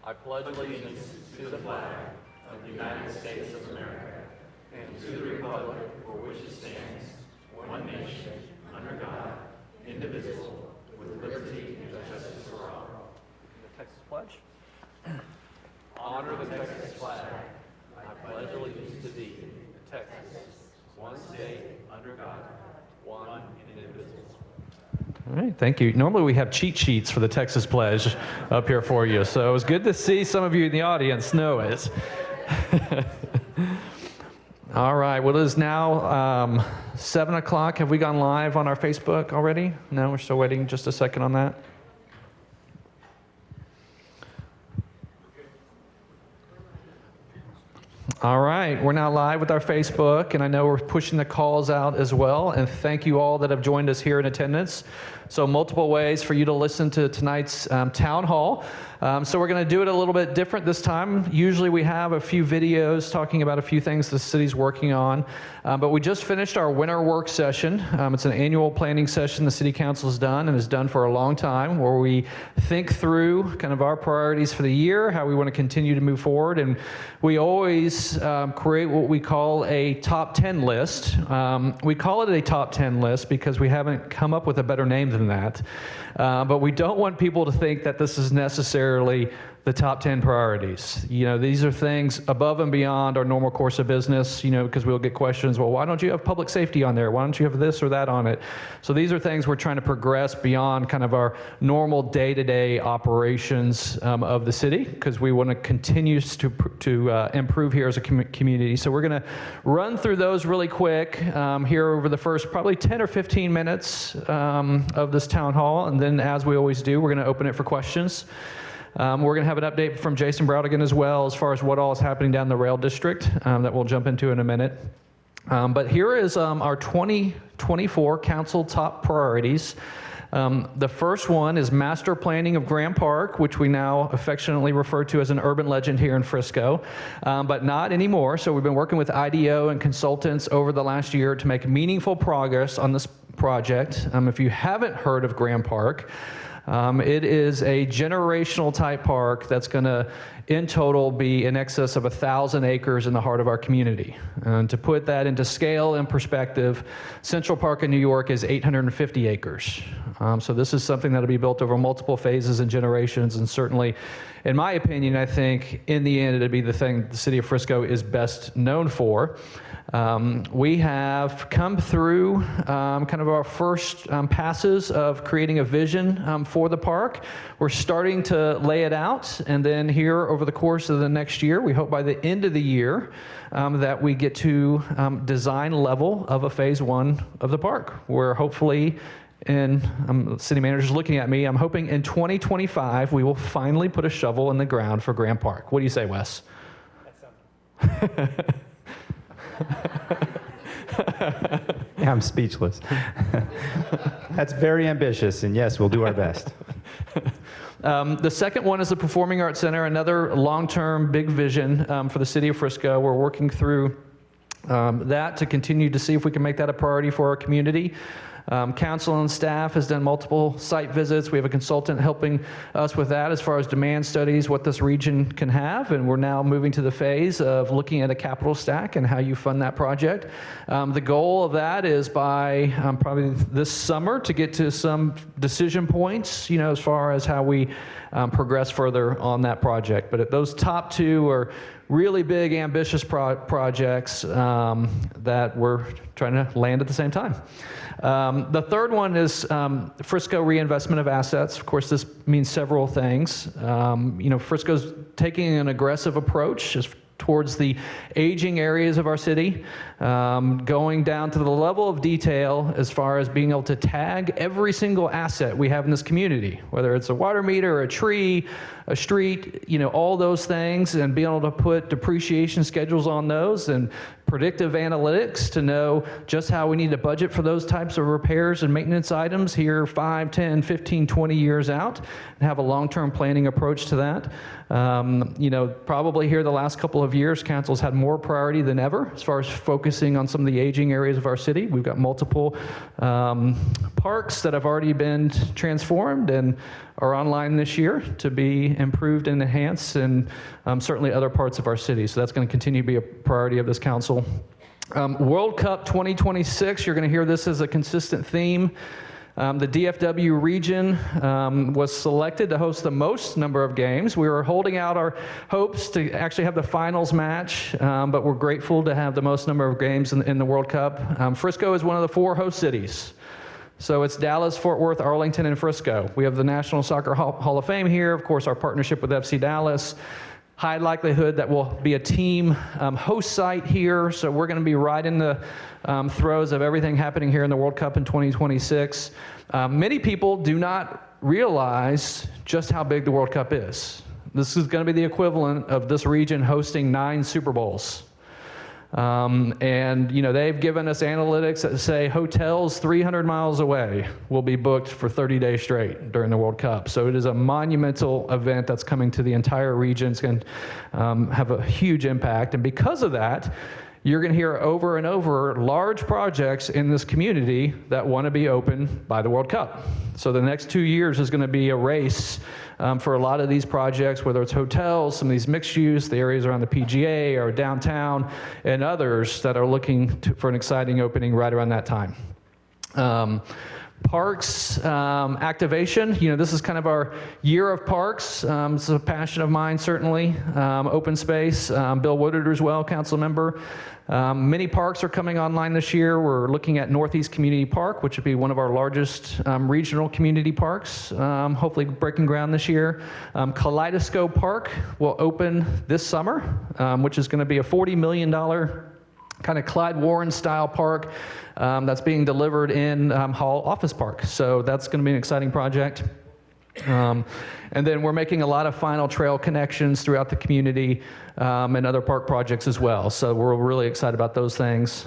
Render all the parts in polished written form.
I pledge allegiance to the flag of the United States of America and to the republic for which it stands, one nation, under God, indivisible, with liberty and justice for all. The Texas pledge. Honor the Texas flag. I pledge allegiance to thee, Texas, one state, under God, one and indivisible. All right, thank you. Normally we have cheat sheets for the Texas Pledge up here for you, so it was good to see some of you in the audience know it. All right, well, it is now 7 o'clock. Have we gone live on our Facebook already? No, we're still waiting just a second on that. All right, we're now live with our Facebook, and I know we're pushing the calls out as well, and thank you all that have joined us here in attendance. So multiple ways for you to listen to tonight's town hall. So we're going to do it a little bit different this time. Usually we have a few videos talking about a few things the city's working on, but we just finished our winter work session. It's an annual planning session the city council has done and has done for a long time, where we think through kind of our priorities for the year, how we want to continue to move forward, and we always create what we call a top 10 list. We call it a top 10 list because we haven't come up with a better name than that. But we don't want people to think that this is necessarily the top 10 priorities. You know, these are things above and beyond our normal course of business, you know, because we'll get questions, well, why don't you have public safety on there? Why don't you have this or that on it? So these are things we're trying to progress beyond kind of our normal day-to-day operations of the city, because we want to continue to improve here as a community. So we're going to run through those really quick here over the first probably 10 or 15 minutes of this town hall. And then, as we always do, we're going to open it for questions. We're going to have an update from Jason Browdigan as well, as far as what all is happening down the rail district that we'll jump into in a minute. But here is our 2024 council top priorities. The first one is master planning of Graham Park, which we now affectionately refer to as an urban legend here in Frisco, but not anymore. So we've been working with IDO and consultants over the last year to make meaningful progress on this project. If you haven't heard of Graham Park, it is a generational type park that's going to, in total, be in excess of 1,000 acres in the heart of our community. And to put that into scale and perspective, Central Park in New York is 850 acres. So this is something that'll be built over multiple phases and generations, and certainly, in my opinion, I think in the end it'll be the thing the city of Frisco is best known for. We have come through kind of our first passes of creating a vision for the park. We're starting to lay it out, and then here over the course of the next year, we hope by the end of the year that we get to design level of a phase one of the park, where hopefully, and the city manager's looking at me, I'm hoping in 2025 we will finally put a shovel in the ground for Graham Park. What do you say, Wes? Yeah, I'm speechless. That's very ambitious, and yes, we'll do our best. The second one is the Performing Arts Center, another long-term big vision for the city of Frisco. We're working through that to continue to see if we can make that a priority for our community. Council and staff has done multiple site visits. We have a consultant helping us with that as far as demand studies, what this region can have, and we're now moving to the phase of looking at a capital stack and how you fund that project. The goal of that is by probably this summer to get to some decision points, you know, as far as how we progress further on that project. But those top two are really big, ambitious projects that we're trying to land at the same time. The third one is Frisco reinvestment of assets. Of course, this means several things. You know, Frisco's taking an aggressive approach towards the aging areas of our city, going down to the level of detail as far as being able to tag every single asset we have in this community, whether it's a water meter, a tree, a street, you know, all those things, and being able to put depreciation schedules on those and predictive analytics to know just how we need to budget for those types of repairs and maintenance items here 5, 10, 15, 20 years out, and have a long-term planning approach to that. Probably here the last couple of years, council's had more priority than ever as far as focusing on some of the aging areas of our city. We've got multiple parks that have already been transformed and are online this year to be improved and enhanced, and certainly other parts of our city. So that's going to continue to be a priority of this council. World Cup 2026, you're going to hear this as a consistent theme. The DFW region was selected to host the most number of games. We were holding out our hopes to actually have the finals match, but we're grateful to have the most number of games in the World Cup. Frisco is one of the 4 host cities. So it's Dallas, Fort Worth, Arlington, and Frisco. We have the National Soccer Hall of Fame here, of course, our partnership with FC Dallas. High likelihood that will be a team host site here, so we're going to be right in the throes of everything happening here in the World Cup in 2026. Many people do not realize just how big the World Cup is. This is going to be the equivalent of this region hosting 9 Super Bowls. They've given us analytics that say hotels 300 miles away will be booked for 30 days straight during the World Cup. So it is a monumental event that's coming to the entire region. It's going to have a huge impact. And because of that, you're going to hear over and over large projects in this community that want to be open by the World Cup. So the next 2 years is going to be a race for a lot of these projects, whether it's hotels, some of these mixed use, the areas around the PGA or downtown, and others that are looking for an exciting opening right around that time. Parks activation, this is kind of our year of parks. It's a passion of mine, certainly. Open space, Bill Woodard as well, council member. Many parks are coming online this year. We're looking at Northeast Community Park, which would be one of our largest regional community parks, hopefully breaking ground this year. Kaleidoscope Park will open this summer, which is going to be a $40 million kind of Clyde Warren style park that's being delivered in Hall Office Park. So that's going to be an exciting project. And then we're making a lot of final trail connections throughout the community and other park projects as well. So we're really excited about those things.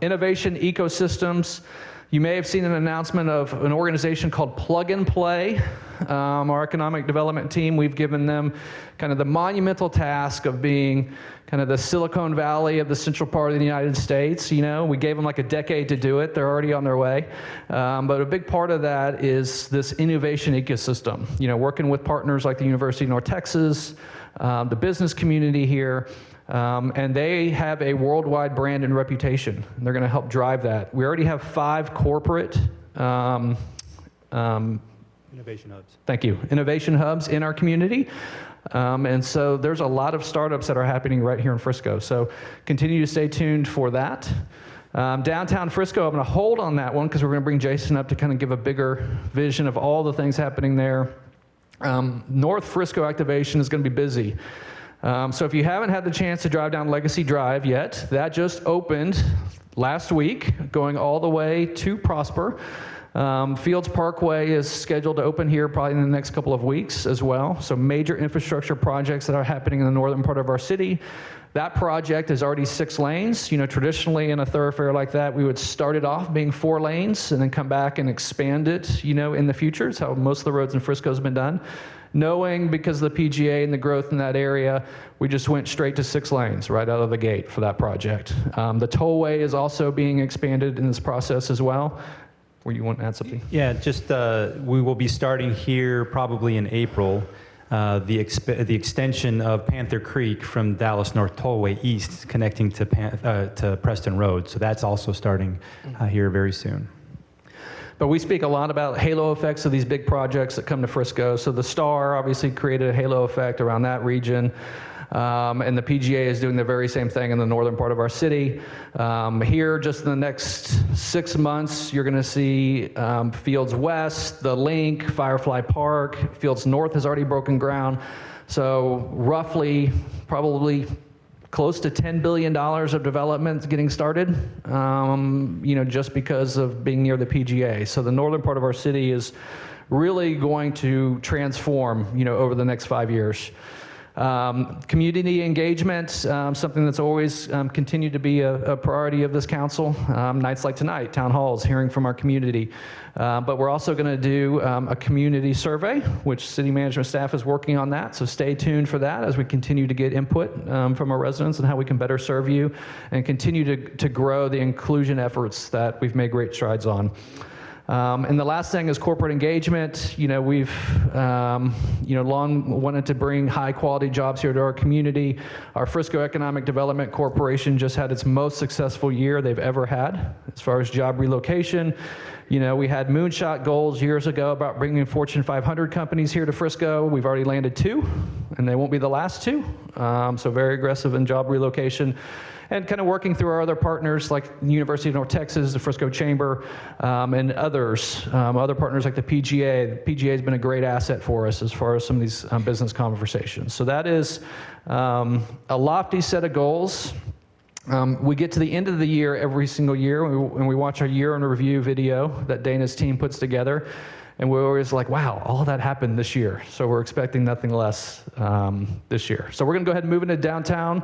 Innovation ecosystems. You may have seen an announcement of an organization called Plug and Play. Our economic development team, we've given them kind of the monumental task of being kind of the Silicon Valley of the central part of the United States. We gave them like a decade to do it. They're already on their way. But a big part of that is this innovation ecosystem, working with partners like the University of North Texas, the business community here, and they have a worldwide brand and reputation. And they're going to help drive that. We already have 5 corporate Innovation hubs. Thank you. Innovation hubs in our community. And so there's a lot of startups that are happening right here in Frisco. So continue to stay tuned for that. Downtown Frisco, I'm going to hold on that one because we're going to bring Jason up to kind of give a bigger vision of all the things happening there. North Frisco activation is going to be busy. So if you haven't had the chance to drive down Legacy Drive yet, that just opened last week, going all the way to Prosper. Fields Parkway is scheduled to open here probably in the next couple of weeks as well. So major infrastructure projects that are happening in the northern part of our city. That project is already 6 lanes. Traditionally in a thoroughfare like that, we would start it off being 4 lanes and then come back and expand it, in the future. It's how most of the roads in Frisco has been done. Knowing because of the PGA and the growth in that area, we just went straight to 6 lanes right out of the gate for that project. The tollway is also being expanded in this process as well. Were you want to add something? Yeah, just we will be starting here probably in April. The extension of Panther Creek from Dallas North Tollway East connecting to Preston Road. So that's also starting here very soon. But we speak a lot about halo effects of these big projects that come to Frisco. So the STAR obviously created a halo effect around that region. And the PGA is doing the very same thing in the northern part of our city. Here, just in the next 6 months, you're going to see Fields West, the Link, Firefly Park. Fields North has already broken ground. So roughly, probably close to $10 billion of development getting started, just because of being near the PGA. So the northern part of our city is really going to transform, over the next 5 years. Community engagement, something that's always continued to be a priority of this council. Nights like tonight, town halls, hearing from our community. But we're also going to do a community survey, which city management staff is working on that. So stay tuned for that as we continue to get input from our residents and how we can better serve you and continue to grow the inclusion efforts that we've made great strides on. And the last thing is corporate engagement. We've long wanted to bring high quality jobs here to our community. Our Frisco Economic Development Corporation just had its most successful year they've ever had as far as job relocation. We had moonshot goals years ago about bringing Fortune 500 companies here to Frisco. We've already landed 2, and they won't be the last 2. So very aggressive in job relocation. And kind of working through our other partners like the University of North Texas, the Frisco Chamber, and others, other partners like the PGA. The PGA has been a great asset for us as far as some of these business conversations. So that is a lofty set of goals. We get to the end of the year every single year, and we watch our year in review video that Dana's team puts together. And we're always like, wow, all of that happened this year. So we're expecting nothing less this year. So we're going to go ahead and move into downtown.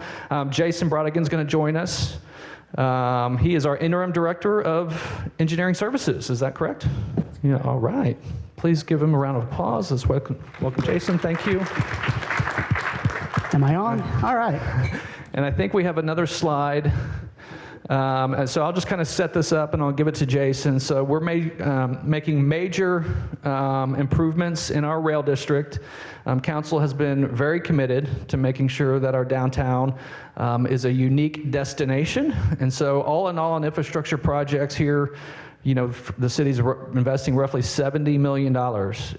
Jason Brodigan's going to join us. He is our interim director of engineering services. Is that correct? Yeah. All right. Please give him a round of applause. Let's welcome Jason. Thank you. Am I on? All right. And I think we have another slide. And so I'll just kind of set this up and I'll give it to Jason. So we're making major improvements in our rail district. Council has been very committed to making sure that our downtown is a unique destination. And so all in all on infrastructure projects here, the city's investing roughly $70 million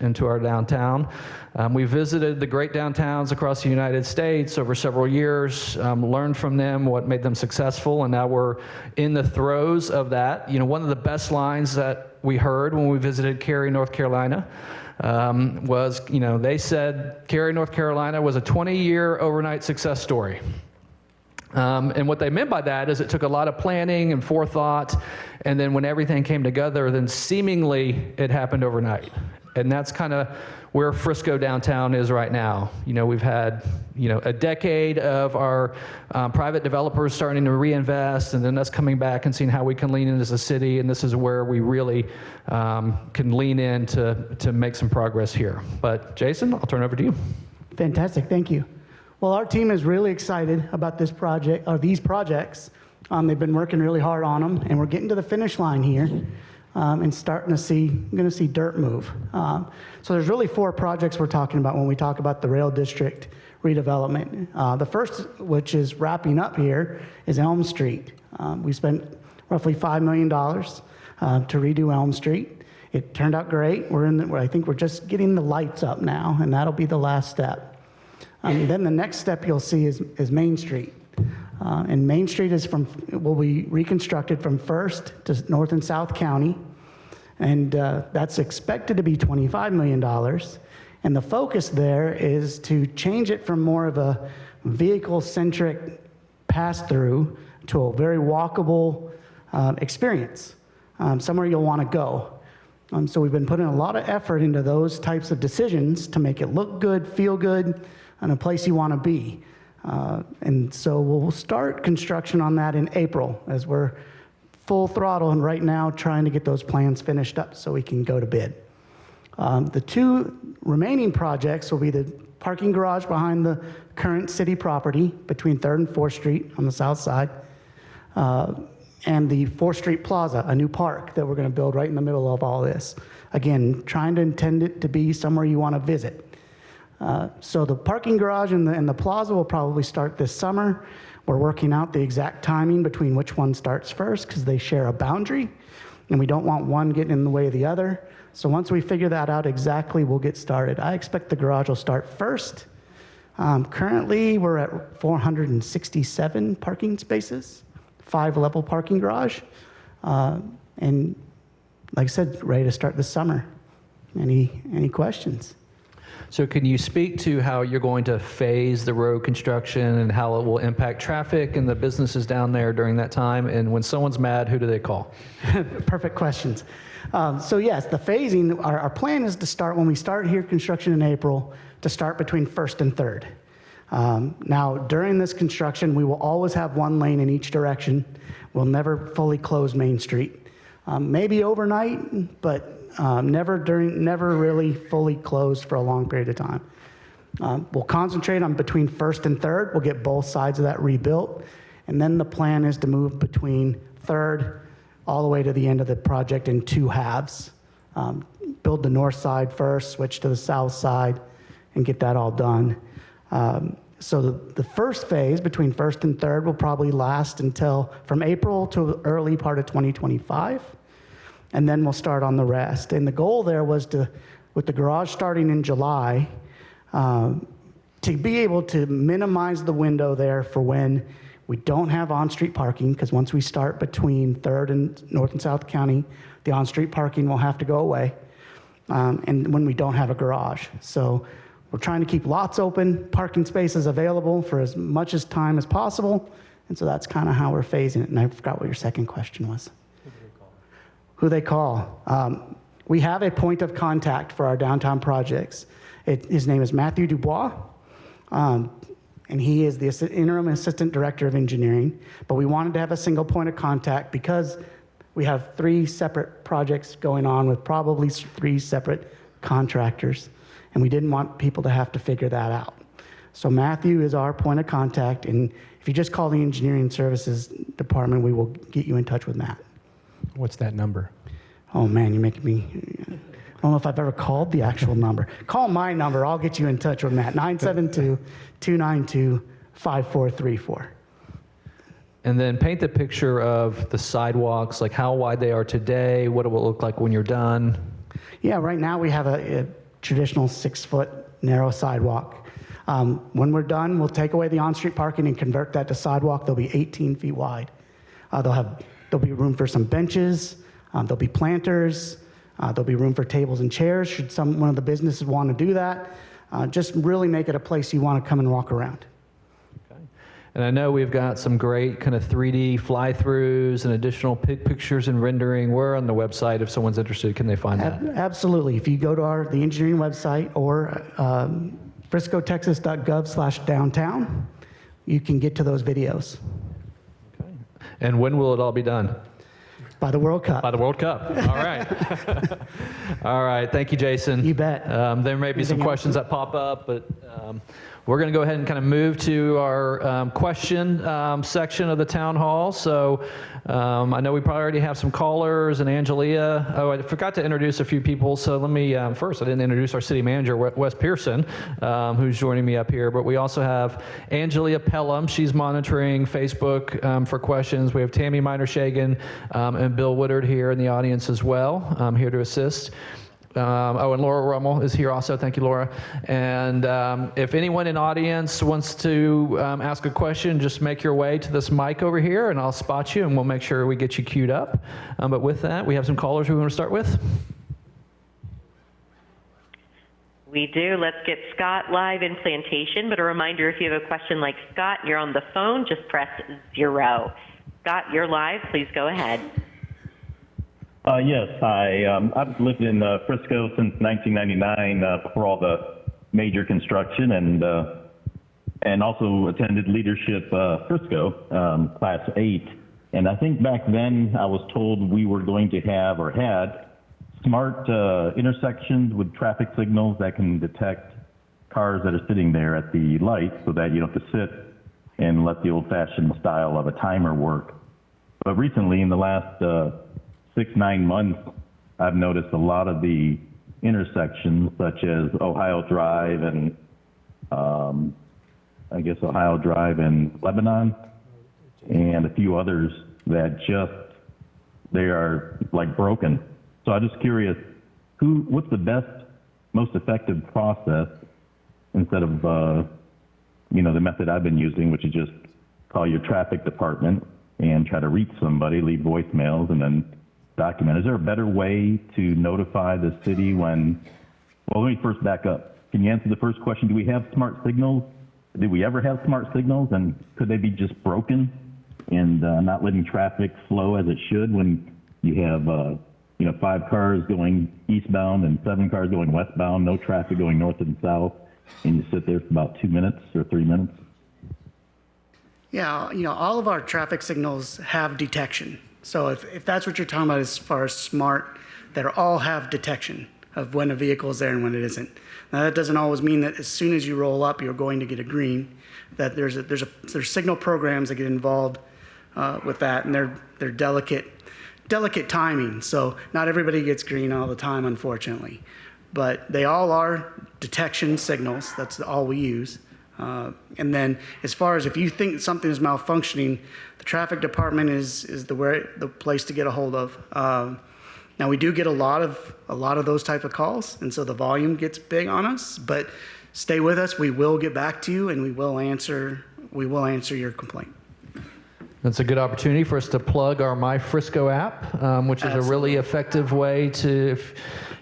into our downtown. We visited the great downtowns across the United States over several years, learned from them what made them successful, and now we're in the throes of that. One of the best lines that we heard when we visited Cary, North Carolina, was, they said Cary, North Carolina was a 20-year overnight success story. And what they meant by that is it took a lot of planning and forethought, and then when everything came together, then seemingly it happened overnight. And that's kind of where Frisco downtown is right now. We've had, a decade of our private developers starting to reinvest, and then us coming back and seeing how we can lean in as a city, and this is where we really can lean in to make some progress here. But Jason, I'll turn it over to you. Fantastic, thank you. Well, our team is really excited about this project, or these projects. They've been working really hard on them, and we're getting to the finish line here and going to see dirt move. So there's really 4 projects we're talking about when we talk about the rail district redevelopment. The first, which is wrapping up here, is Elm Street. We spent roughly $5 million to redo Elm Street. It turned out great. I think we're just getting the lights up now, and that'll be the last step. Then the next step you'll see is Main Street. And Main Street will be reconstructed from First to North and South County. And that's expected to be $25 million. And the focus there is to change it from more of a vehicle-centric pass-through to a very walkable experience, somewhere you'll want to go. So we've been putting a lot of effort into those types of decisions to make it look good, feel good, and a place you want to be. And so we'll start construction on that in April as we're full throttle and right now trying to get those plans finished up so we can go to bid. The 2 remaining projects will be the parking garage behind the current city property between 3rd and 4th Street on the south side, and the 4th Street Plaza, a new park that we're going to build right in the middle of all this. Again, trying to intend it to be somewhere you want to visit. So the parking garage and the plaza will probably start this summer. We're working out the exact timing between which one starts first because they share a boundary, and we don't want one getting in the way of the other. So once we figure that out exactly, we'll get started. I expect the garage will start first. Currently, we're at 467 parking spaces, 5-level parking garage. And like I said, ready to start this summer. Any questions? So can you speak to how you're going to phase the road construction and how it will impact traffic and the businesses down there during that time? And when someone's mad, who do they call? Perfect questions. So yes, the phasing, our plan is to start, when we start here construction in April, to start between 1st and 3rd. Now, during this construction, we will always have one lane in each direction. We'll never fully close Main Street. Maybe overnight, but never really fully closed for a long period of time. We'll concentrate on between First and Third. We'll get both sides of that rebuilt. And then the plan is to move between Third all the way to the end of the project in 2 halves. Build the north side first, switch to the south side, and get that all done. So the first phase between First and Third will probably last until from April to early part of 2025. And then we'll start on the rest. And the goal there was to, with the garage starting in July, to be able to minimize the window there for when we don't have on-street parking, because once we start between 3rd and North and South County, the on-street parking will have to go away, and when we don't have a garage. So we're trying to keep lots open, parking spaces available for as much as time as possible, and so that's kind of how we're phasing it. And I forgot what your second question was. Who they call. We have a point of contact for our downtown projects. His name is Matthew Dubois, and he is the interim assistant director of engineering. But we wanted to have a single point of contact because we have 3 separate projects going on with probably 3 separate contractors, and we didn't want people to have to figure that out. So Matthew is our point of contact, and if you just call the engineering services department, we will get you in touch with Matt. What's that number? Oh man, you're making me, I don't know if I've ever called the actual number. Call my number, I'll get you in touch with Matt, 972-292-5434. And then paint the picture of the sidewalks, like how wide they are today, what it will look like when you're done. Yeah, right now we have a traditional 6-foot narrow sidewalk. When we're done, we'll take away the on-street parking and convert that to sidewalk. They'll be 18 feet wide. There'll be room for some benches. There'll be planters. There'll be room for tables and chairs should one of the businesses want to do that. Just really make it a place you want to come and walk around. Okay. And I know we've got some great kind of 3D fly-throughs and additional pictures and rendering. Where on the website, if someone's interested, can they find that? Absolutely. If you go to the engineering website or friscotexas.gov/downtown, you can get to those videos. Okay. And when will it all be done? By the World Cup. By the World Cup. All right. All right. Thank you, Jason. You bet. There may be some Anything questions that pop up, but we're going to go ahead and kind of move to our question section of the town hall. So I know we probably already have some callers and Angelia. Oh, I forgot to introduce a few people. So let me, first, I didn't introduce our city manager, Wes Pearson, who's joining me up here. But we also have Angelia Pelham. She's monitoring Facebook for questions. We have Tammy Miner-Shagan and Bill Woodard here in the audience as well, here to assist. And Laura Rummel is here also. Thank you, Laura. And if anyone in the audience wants to ask a question, just make your way to this mic over here, and I'll spot you, and we'll make sure we get you queued up. But with that, we have some callers we want to start with. We do. Let's get Scott live in Plantation. But a reminder, if you have a question like Scott, you're on the phone, just press 0. Scott, you're live. Please go ahead. Yes, hi. I've lived in Frisco since 1999, before all the major construction, and also attended Leadership Frisco, Class 8. And I think back then I was told we were going to have, or had, smart intersections with traffic signals that can detect cars that are sitting there at the light so that you don't have to sit and let the old-fashioned style of a timer work. But recently, in the last 6-9 months, I've noticed a lot of the intersections, such as Ohio Drive and I guess Ohio Drive and Lebanon, and a few others that they are like broken. So I'm just curious, what's the best, most effective process instead of the method I've been using, which is just call your traffic department and try to reach somebody, leave voicemails, and then document. Is there a better way to notify the city when, well, let me first back up. Can you answer the first question? Do we have smart signals? Did we ever have smart signals, and could they be just broken and not letting traffic flow as it should when you have 5 cars going eastbound and 7 cars going westbound, no traffic going north and south, and you sit there for about 2 minutes or 3 minutes? Yeah, all of our traffic signals have detection. So if that's what you're talking about as far as smart, they all have detection of when a vehicle is there and when it isn't. Now, that doesn't always mean that as soon as you roll up, you're going to get a green. That there's signal programs that get involved with that, and they're delicate timing. So not everybody gets green all the time, unfortunately. But they all are detection signals. That's all we use. And then as far as if you think something is malfunctioning, the traffic department is the place to get a hold of. Now we do get a lot of those type of calls, and so the volume gets big on us, but stay with us. We will get back to you, and we will answer your complaint. That's a good opportunity for us to plug our My Frisco app, which is a really effective way to,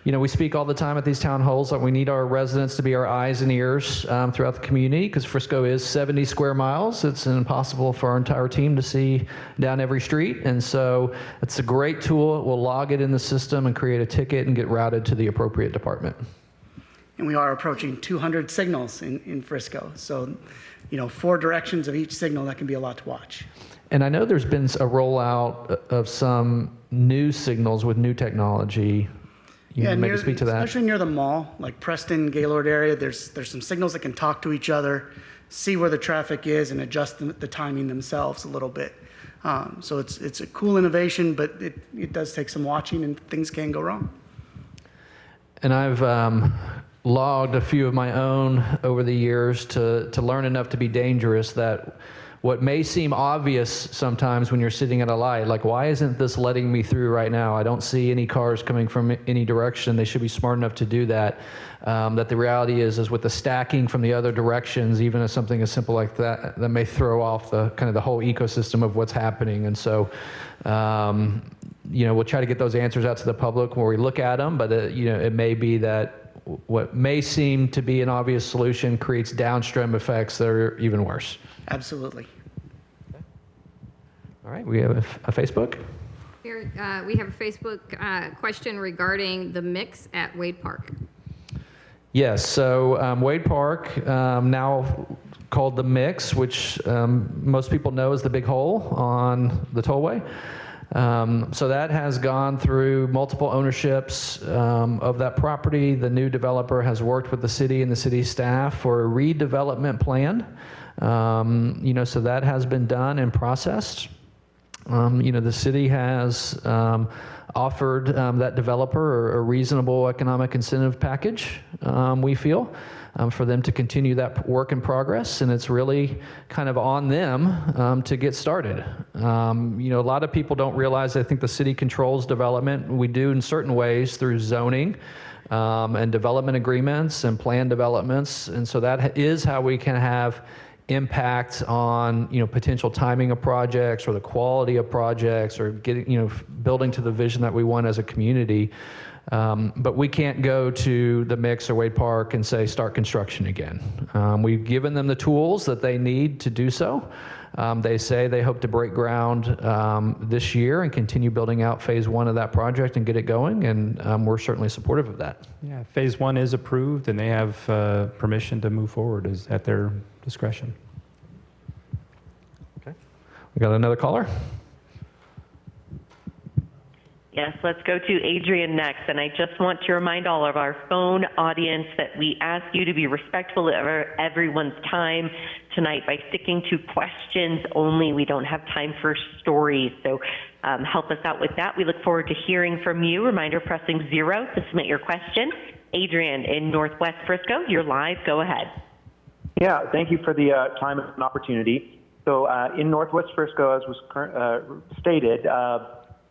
we speak all the time at these town halls that we need our residents to be our eyes and ears throughout the community, because Frisco is 70 square miles. It's impossible for our entire team to see down every street. And so it's a great tool. We'll log it in the system and create a ticket and get routed to the appropriate department. And we are approaching 200 signals in Frisco. So, 4 directions of each signal, that can be a lot to watch. And I know there's been a rollout of some new signals with new technology. You can maybe speak to that. Especially near the mall, like Preston, Gaylord area, there's some signals that can talk to each other, see where the traffic is, and adjust the timing themselves a little bit. So it's a cool innovation, but it does take some watching, and things can go wrong. And I've logged a few of my own over the years to learn enough to be dangerous, that what may seem obvious sometimes when you're sitting at a light, like, why isn't this letting me through right now? I don't see any cars coming from any direction. They should be smart enough to do that. That the reality is with the stacking from the other directions, even as something as simple like that may throw off the whole ecosystem of what's happening. And so, we'll try to get those answers out to the public when we look at them, but it may be that what may seem to be an obvious solution creates downstream effects that are even worse. Absolutely. All right, we have a Facebook. Here, we have a Facebook question regarding the mix at Wade Park. Yes, so Wade Park, now called the Mix, which most people know as the Big Hole on the tollway. So that has gone through multiple ownerships of that property. The new developer has worked with the city and the city staff for a redevelopment plan. So that has been done and processed. The city has offered that developer a reasonable economic incentive package, we feel, for them to continue that work in progress, and it's really kind of on them to get started. A lot of people don't realize, I think the city controls development. We do in certain ways through zoning and development agreements and plan developments, and so that is how we can have impact on potential timing of projects or the quality of projects or getting building to the vision that we want as a community. But we can't go to the Mix or Wade Park and say start construction again. We've given them the tools that they need to do so. They say they hope to break ground this year and continue building out phase 1 of that project and get it going, and we're certainly supportive of that. Yeah, phase 1 is approved, and they have permission to move forward at their discretion. Okay. We got another caller? Yes, let's go to Adrian next. And I just want to remind all of our phone audience that we ask you to be respectful of everyone's time tonight by sticking to questions only. We don't have time for stories, so help us out with that. We look forward to hearing from you. Reminder, pressing 0 to submit your question. Adrian in Northwest Frisco, you're live. Go ahead. Yeah, thank you for the time and opportunity. So in Northwest Frisco, as was stated,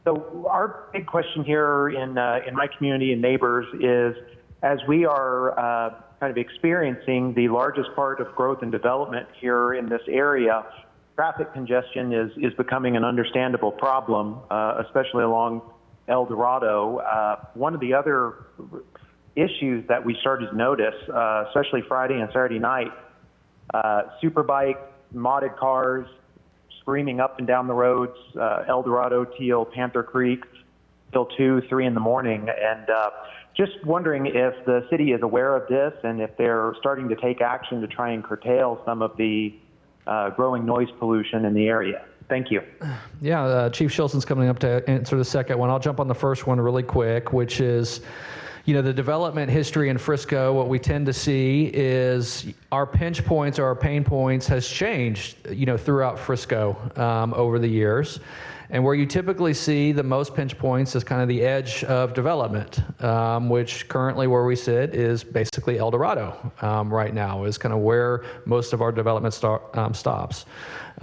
so our big question here in my community and neighbors is, as we are kind of experiencing the largest part of growth and development here in this area, traffic congestion is becoming an understandable problem, especially along El Dorado. One of the other issues that we started to notice, especially Friday and Saturday night, superbike, modded cars, screaming up and down the roads, El Dorado, Teal, Panther Creek. till 2, 3 in the morning. And just wondering if the city is aware of this and if they're starting to take action to try and curtail some of the growing noise pollution in the area. Thank you. Yeah, Chief Shilson's coming up to answer the second one. I'll jump on the first one really quick, which is, you know, the development history in Frisco. What we tend to see is our pinch points or our pain points has changed, you know, throughout Frisco over the years. And where you typically see the most pinch points is kind of the edge of development, which currently where we sit is basically El Dorado right now, is kind of where most of our development stops.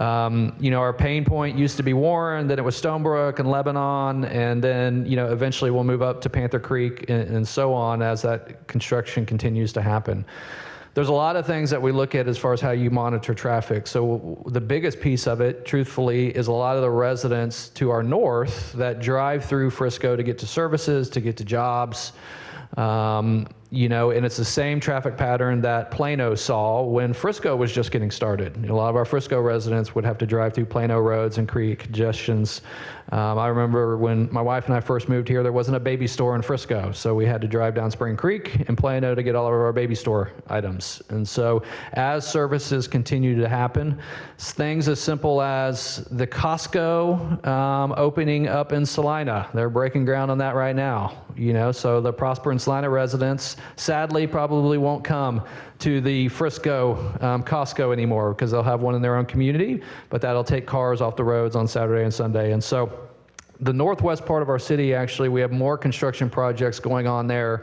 You know, our pain point used to be Warren, then it was Stonebrook and Lebanon, and then, you know, eventually we'll move up to Panther Creek and so on as that construction continues to happen. There's a lot of things that we look at as far as how you monitor traffic. So the biggest piece of it, truthfully, is a lot of the residents to our north that drive through Frisco to get to services, to get to jobs. You know, and it's the same traffic pattern that Plano saw when Frisco was just getting started. You know, a lot of our Frisco residents would have to drive through Plano roads and create congestions. I remember when my wife and I first moved here, there wasn't a baby store in Frisco, so we had to drive down Spring Creek and Plano to get all of our baby store items. And so as services continue to happen, things as simple as the Costco opening up in Salina, they're breaking ground on that right now. You know, so the Prosper and Salina residents sadly probably won't come to the Frisco Costco anymore because they'll have one in their own community, but that'll take cars off the roads on Saturday and Sunday. And so the northwest part of our city, actually, we have more construction projects going on there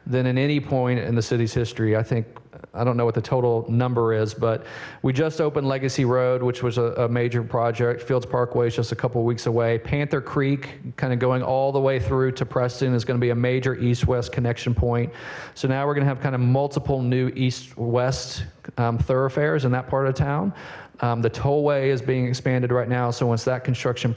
than in any point in the city's history. I don't know what the total number is, but we just opened Legacy Road, which was a major project. Fields Parkway is just a couple weeks away. Panther Creek, kind of going all the way through to Preston, is going to be a major east-west connection point. So now we're going to have kind of multiple new east-west thoroughfares in that part of town. The tollway is being expanded right now, so once that construction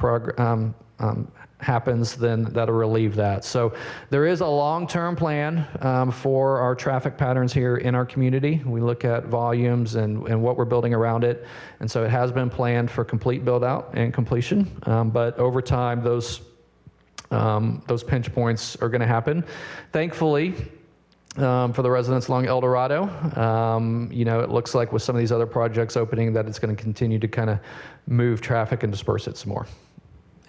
happens, then that'll relieve that. So there is a long-term plan for our traffic patterns here in our community. We look at volumes and what we're building around it. And so it has been planned for complete build-out and completion. But over time, those pinch points are going to happen. Thankfully, for the residents along El Dorado, you know, it looks like with some of these other projects opening that it's going to continue to kind of move traffic and disperse it some more.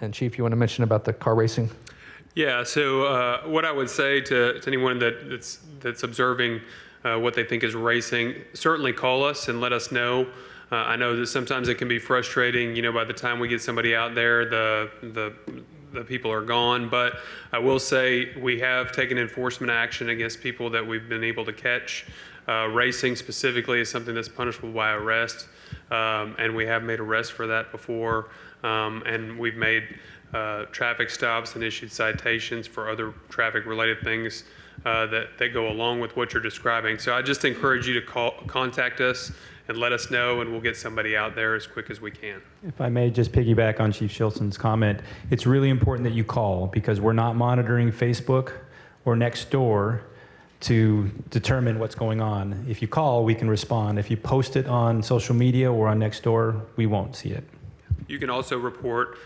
And Chief, you want to mention about the car racing? Yeah, so what I would say to anyone that's observing what they think is racing, certainly call us and let us know. I know that sometimes it can be frustrating, you know, by the time we get somebody out there, the people are gone. But I will say we have taken enforcement action against people that we've been able to catch. Racing specifically is something that's punishable by arrest, and we have made arrests for that before. And we've made traffic stops and issued citations for other traffic-related things that go along with what you're describing. So I just encourage you to contact us and let us know, and we'll get somebody out there as quick as we can. If I may just piggyback on Chief Shilson's comment, it's really important that you call because we're not monitoring Facebook or Nextdoor to determine what's going on. If you call, we can respond. If you post it on social media or on Nextdoor, we won't see it. You can also report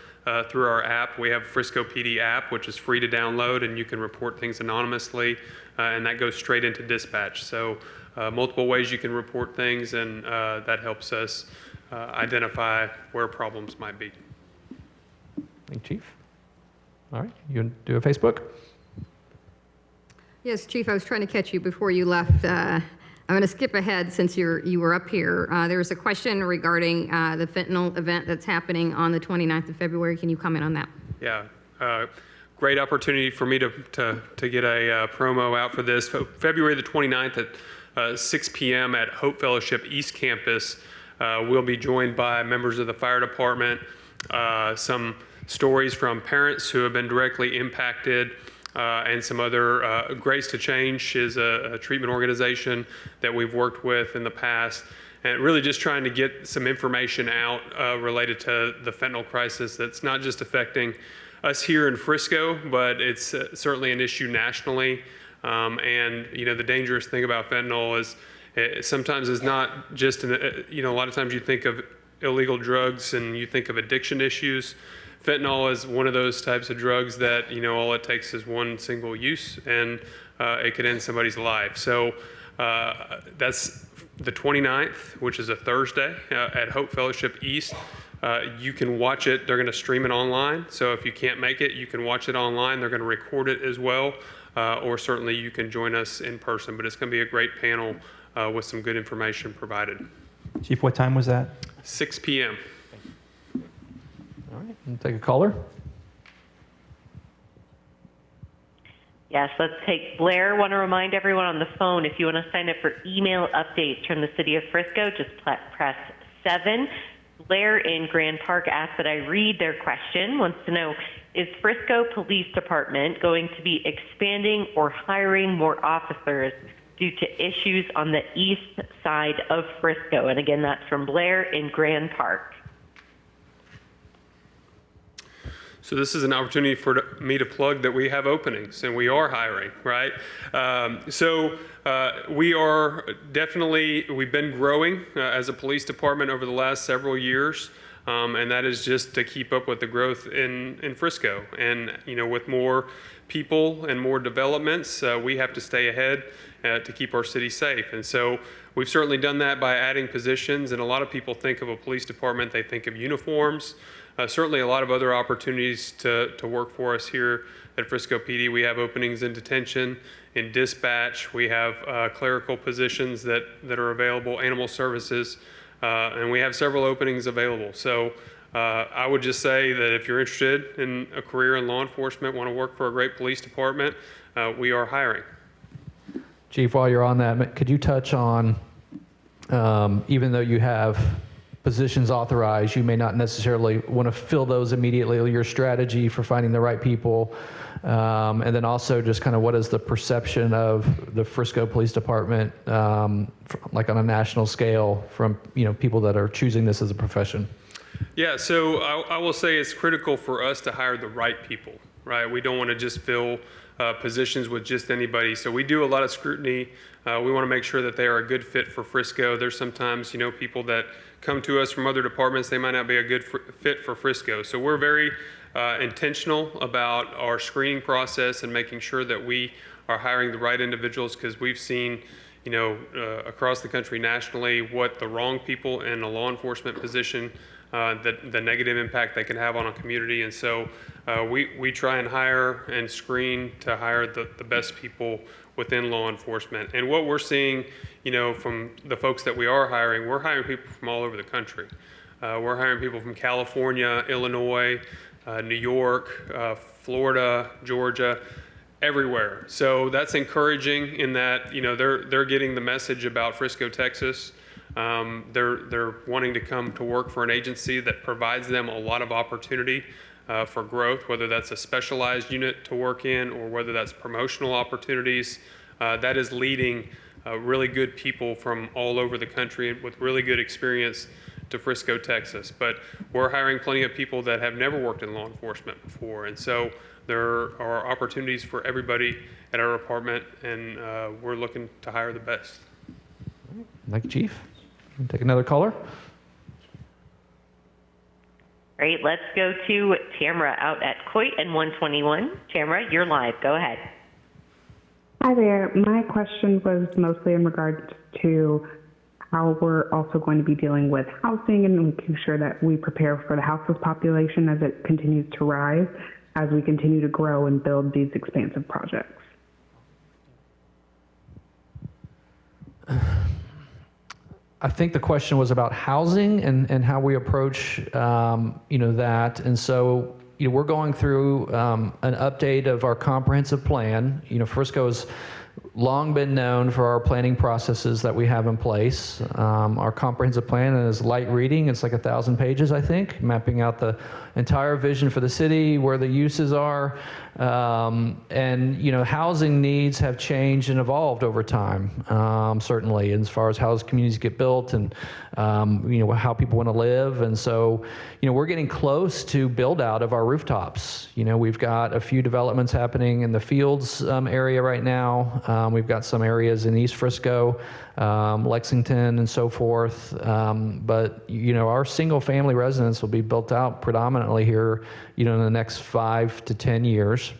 through our app. We have a Frisco PD app, which is free to download, and you can report things anonymously, and that goes straight into dispatch. So multiple ways you can report things, and that helps us identify where problems might be. Thank you, Chief. All right, you want to do a Facebook? Yes, Chief, I was trying to catch you before you left. I'm going to skip ahead since you were up here. There was a question regarding the fentanyl event that's happening on the 29th of February. Can you comment on that? Yeah, great opportunity for me to get a promo out for this. February the 29th at 6 p.m. at Hope Fellowship East Campus, we'll be joined by members of the fire department, some stories from parents who have been directly impacted, and some other. Grace to Change is a treatment organization that we've worked with in the past, and really just trying to get some information out related to the fentanyl crisis that's not just affecting us here in Frisco, but it's certainly an issue nationally. And you know, the dangerous thing about fentanyl is sometimes it's not just, you know, a lot of times you think of illegal drugs and you think of addiction issues. fentanyl is one of those types of drugs that, all it takes is one single use and it could end somebody's life. So that's the 29th, which is a Thursday at Hope Fellowship East. You can watch it. They're going to stream it online. So if you can't make it, you can watch it online. They're going to record it as well. Or certainly you can join us in person. But it's going to be a great panel with some good information provided. Chief, what time was that? 6 p.m. All right, we'll take a caller. Yes, let's take Blair. Want to remind everyone on the phone, if you want to sign up for email updates from the City of Frisco, just press 7. Blair in Grand Park asked that I read their question, wants to know, is Frisco Police Department going to be expanding or hiring more officers due to issues on the east side of Frisco? And again, that's from Blair in Grand Park. So this is an opportunity for me to plug that we have openings and we are hiring, right? We are definitely, we've been growing as a police department over the last several years. And that is just to keep up with the growth in Frisco. And, with more people and more developments, we have to stay ahead to keep our city safe. And so we've certainly done that by adding positions. And a lot of people think of a police department, they think of uniforms. Certainly a lot of other opportunities to work for us here at Frisco PD. We have openings in detention, in dispatch. We have clerical positions that are available, animal services, and we have several openings available. So I would just say that if you're interested in a career in law enforcement, want to work for a great police department, we are hiring. Chief, while you're on that, could you touch on, even though you have positions authorized, you may not necessarily want to fill those immediately, your strategy for finding the right people, and then also just kind of what is the perception of the Frisco Police Department, like on a national scale from, people that are choosing this as a profession? Yeah, so I will say it's critical for us to hire the right people, right? We don't want to just fill positions with just anybody. So we do a lot of scrutiny. We want to make sure that they are a good fit for Frisco. There's sometimes, people that come to us from other departments, they might not be a good fit for Frisco. So we're very intentional about our screening process and making sure that we are hiring the right individuals, because we've seen, across the country nationally, what the wrong people in a law enforcement position, the negative impact they can have on a community. And so we try and hire and screen to hire the best people within law enforcement. And what we're seeing, from the folks that we are hiring, we're hiring people from all over the country. We're hiring people from California, Illinois, New York, Florida, Georgia, everywhere. So that's encouraging in that, they're getting the message about Frisco, Texas. They're wanting to come to work for an agency that provides them a lot of opportunity for growth, whether that's a specialized unit to work in or whether that's promotional opportunities. That is leading really good people from all over the country with really good experience to Frisco, Texas. But we're hiring plenty of people that have never worked in law enforcement before. And so there are opportunities for everybody at our department, and we're looking to hire the best. Thank you, Chief. We'll take another caller. Great. Let's go to Tamara out at Coit and 121. Tamara, you're live. Go ahead. Hi there. My question was mostly in regards to how we're also going to be dealing with housing and making sure that we prepare for the houseless population as it continues to rise, as we continue to grow and build these expansive projects. I think the question was about housing and how we approach, that. And so, we're going through an update of our comprehensive plan. Frisco's long been known for our planning processes that we have in place. Our comprehensive plan is light reading. It's like 1,000 pages, I think, mapping out the entire vision for the city, where the uses are. Housing needs have changed and evolved over time, certainly, as far as how communities get built and, how people want to live. And so, we're getting close to build out of our rooftops. We've got a few developments happening in the Fields area right now. We've got some areas in East Frisco, Lexington, and so forth. But our single-family residence will be built out predominantly here, in the next 5 to 10 years.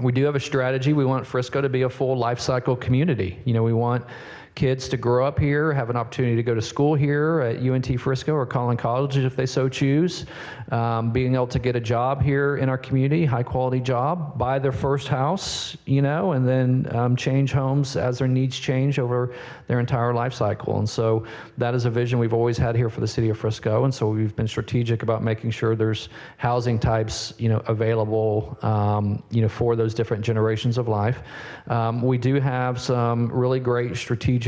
We do have a strategy. We want Frisco to be a full life cycle community. We want kids to grow up here, have an opportunity to go to school here at UNT Frisco or Collin College if they so choose, being able to get a job here in our community, high quality job, buy their first house, and then change homes as their needs change over their entire life cycle. And so that is a vision we've always had here for the city of Frisco. And so we've been strategic about making sure there's housing types, available, for those different generations of life. We do have some really great strategic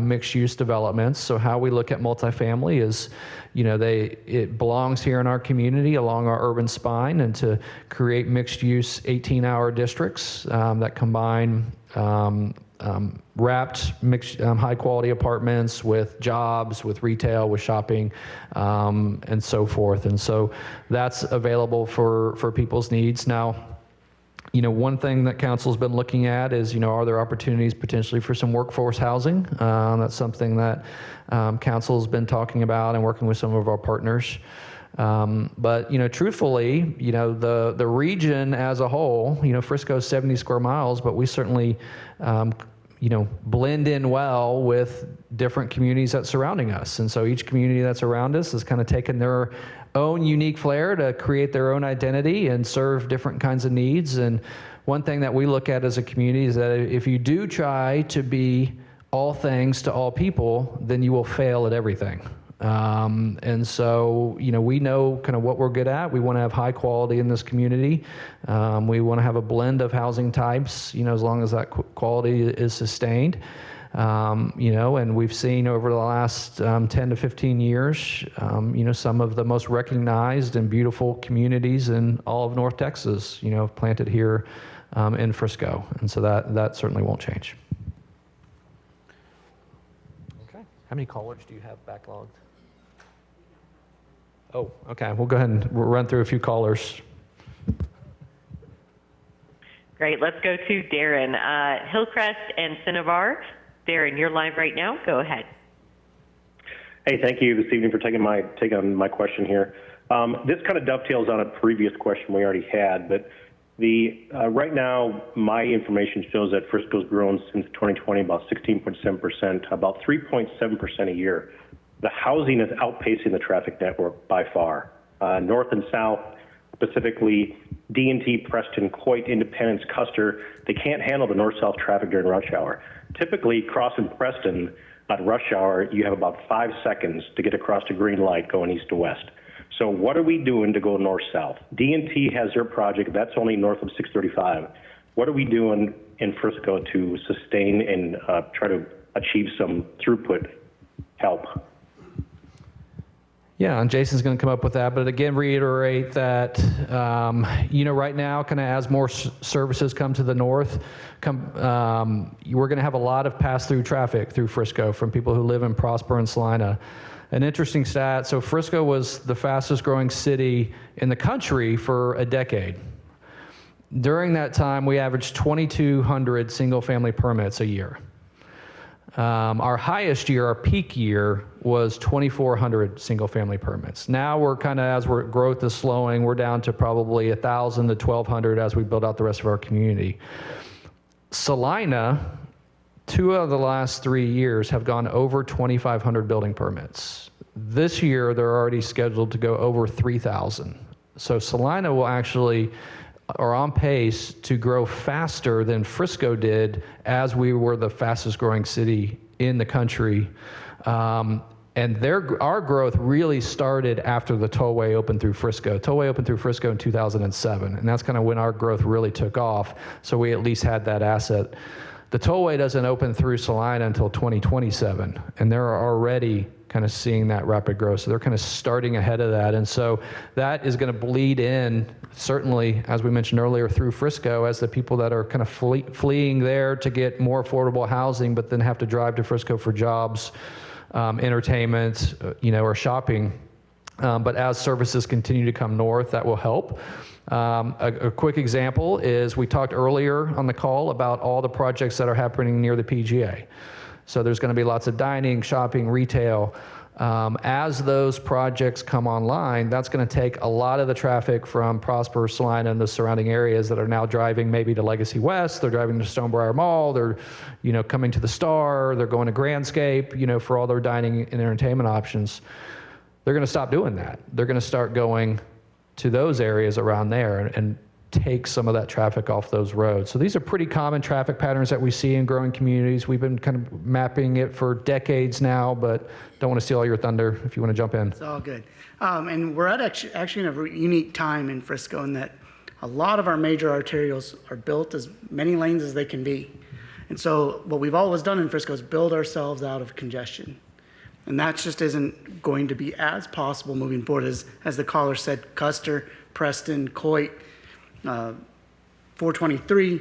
mixed-use developments. So how we look at multifamily is, it belongs here in our community along our urban spine, and to create mixed-use 18-hour districts that combine wrapped mixed high-quality apartments with jobs, with retail, with shopping, and so forth. And so that's available for people's needs. Now, one thing that council's been looking at is, are there opportunities potentially for some workforce housing? That's something that council's been talking about and working with some of our partners. But, truthfully, the region as a whole, Frisco is 70 square miles, but we certainly, blend in well with different communities that's surrounding us. And so each community that's around us has kind of taken their own unique flair to create their own identity and serve different kinds of needs. And one thing that we look at as a community is that if you do try to be all things to all people, then you will fail at everything. And so, we know kind of what we're good at. We want to have high quality in this community. We want to have a blend of housing types, as long as that quality is sustained. And we've seen over the last 10 to 15 years, some of the most recognized and beautiful communities in all of North Texas, planted here in Frisco. And so that certainly won't change. Okay. How many callers do you have backlogged? Oh, okay. We'll go ahead and run through a few callers. Great. Let's go to Darren. Hillcrest and Cinnabar. Darren, you're live right now. Go ahead. Hey, thank you this evening for taking on my question here. This kind of dovetails on a previous question we already had, but right now my information shows that Frisco's grown since 2020 about 16.7%, about 3.7% a year. The housing is outpacing the traffic network by far. North and south, specifically D&T, Preston, Coit, Independence, Custer, they can't handle the north-south traffic during rush hour. Typically, crossing Preston at rush hour, you have about 5 seconds to get across a green light going east to west. So what are we doing to go north-south? D&T has their project, that's only north of 635. What are we doing in Frisco to sustain and try to achieve some throughput help? Yeah, and Jason's going to come up with that. But again, reiterate that, right now, kind of as more services come to the north, we're going to have a lot of pass-through traffic through Frisco from people who live in Prosper and Salina. An interesting stat, so Frisco was the fastest growing city in the country for a decade. During that time, we averaged 2,200 single-family permits a year. Our highest year, our peak year, was 2,400 single-family permits. Now we're kind of, as growth is slowing, we're down to probably 1,000 to 1,200 as we build out the rest of our community. Salina, 2 of the last 3 years have gone over 2,500 building permits. This year, they're already scheduled to go over 3,000. So Salina will actually are on pace to grow faster than Frisco did as we were the fastest growing city in the country. And our growth really started after the tollway opened through Frisco. Tollway opened through Frisco in 2007, and that's kind of when our growth really took off. So we at least had that asset. The tollway doesn't open through Salina until 2027, and they're already kind of seeing that rapid growth. So they're kind of starting ahead of that. And so that is going to bleed in, certainly, as we mentioned earlier, through Frisco as the people that are kind of fleeing there to get more affordable housing, but then have to drive to Frisco for jobs, entertainment, or shopping. But as services continue to come north, that will help. A quick example is we talked earlier on the call about all the projects that are happening near the PGA. So there's going to be lots of dining, shopping, retail. As those projects come online, that's going to take a lot of the traffic from Prosper, Salina, and the surrounding areas that are now driving maybe to Legacy West. They're driving to Stonebriar Mall. They're, coming to the Star. They're going to Grandscape, for all their dining and entertainment options. They're going to stop doing that. They're going to start going to those areas around there and take some of that traffic off those roads. So these are pretty common traffic patterns that we see in growing communities. We've been kind of mapping it for decades now, but don't want to steal all your thunder if you want to jump in. It's all good. And we're at actually in a unique time in Frisco in that a lot of our major arterials are built as many lanes as they can be. And so what we've always done in Frisco is build ourselves out of congestion. And that just isn't going to be as possible moving forward as the caller said, Custer, Preston, Coit, 423,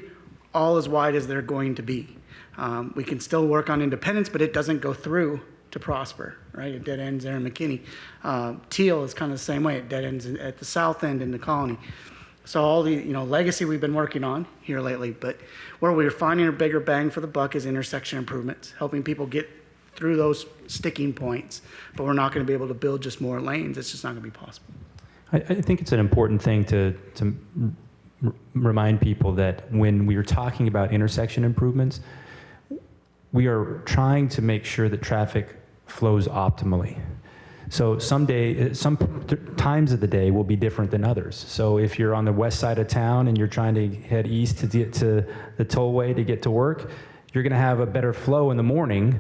all as wide as they're going to be. We can still work on Independence, but it doesn't go through to Prosper, right? It dead ends there in McKinney. Teal is kind of the same way. It dead ends at the south end in the Colony. So all the, legacy we've been working on here lately, but where we're finding a bigger bang for the buck is intersection improvements, helping people get through those sticking points, but we're not going to be able to build just more lanes. It's just not going to be possible. I think it's an important thing to remind people that when we are talking about intersection improvements, we are trying to make sure that traffic flows optimally. So some times of the day will be different than others. So if you're on the west side of town and you're trying to head east to get to the tollway to get to work, you're going to have a better flow in the morning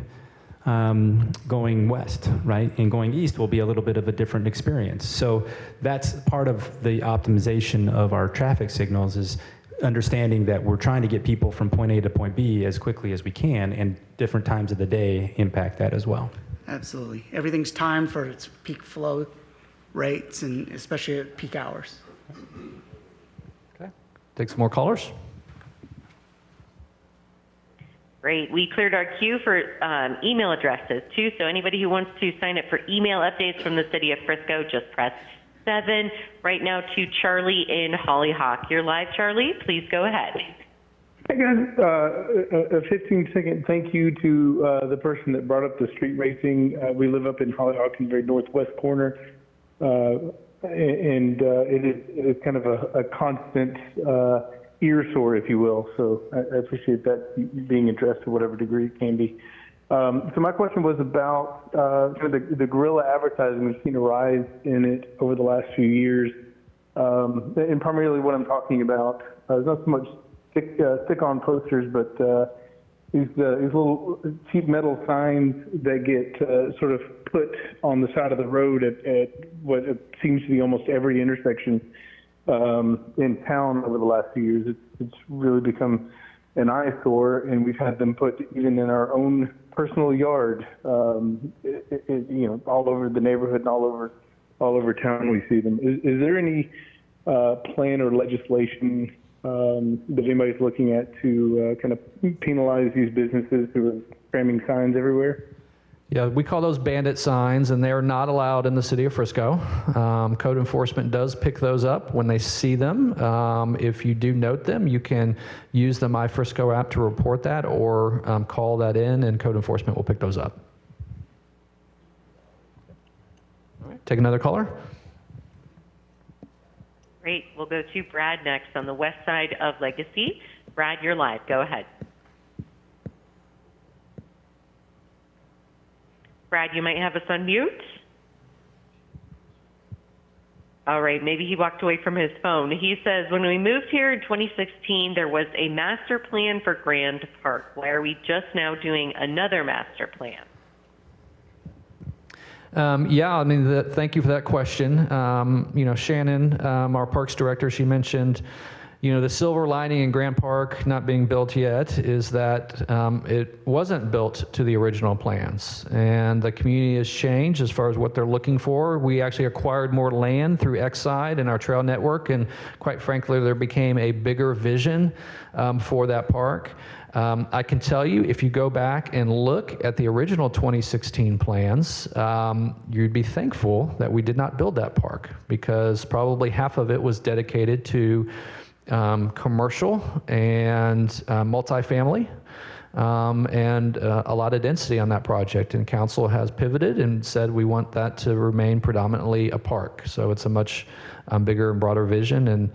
going west, right? And going east will be a little bit of a different experience. So that's part of the optimization of our traffic signals, is understanding that we're trying to get people from point A to point B as quickly as we can, and different times of the day impact that as well. Absolutely. Everything's timed for its peak flow rates, and especially at peak hours. Okay. Take some more callers. Great. We cleared our queue for email addresses, too. So anybody who wants to sign up for email updates from the city of Frisco, just press 7. Right now to Charlie in Hollyhock. You're live, Charlie. Please go ahead. Hey, guys. A 15-second thank you to the person that brought up the street racing. We live up in Hollyhock in the very northwest corner. And it is kind of a constant ear sore, if you will. So I appreciate that being addressed to whatever degree it can be. So my question was about kind of the guerrilla advertising. We've seen a rise in it over the last few years. And primarily what I'm talking about is not so much stick-on posters, but these little cheap metal signs that get sort of put on the side of the road at what seems to be almost every intersection in town over the last few years. It's really become an eyesore, and we've had them put even in our own personal yard, all over the neighborhood and all over town. We see them. Is there any plan or legislation that anybody's looking at to kind of penalize these businesses who are cramming signs everywhere? Yeah, we call those bandit signs, and they're not allowed in the city of Frisco. Code enforcement does pick those up when they see them. If you do note them, you can use the MyFrisco app to report that, or call that in, and code enforcement will pick those up. All right, take another caller. Great. We'll go to Brad next on the west side of Legacy. Brad, you're live. Go ahead. Brad, you might have us on mute. All right, maybe he walked away from his phone. He says, when we moved here in 2016, there was a master plan for Grand Park. Why are we just now doing another master plan? Thank you for that question. Shannon, our parks director, she mentioned, The silver lining in Grant Park not being built yet is that it wasn't built to the original plans, and the community has changed as far as what they're looking for. We actually acquired more land through Exide and our trail network, and quite frankly, there became a bigger vision for that park. I can tell you, if you go back and look at the original 2016 plans, you'd be thankful that we did not build that park, because probably half of it was dedicated to commercial and multifamily, and a lot of density on that project. And council has pivoted and said we want that to remain predominantly a park. So it's a much bigger and broader vision, and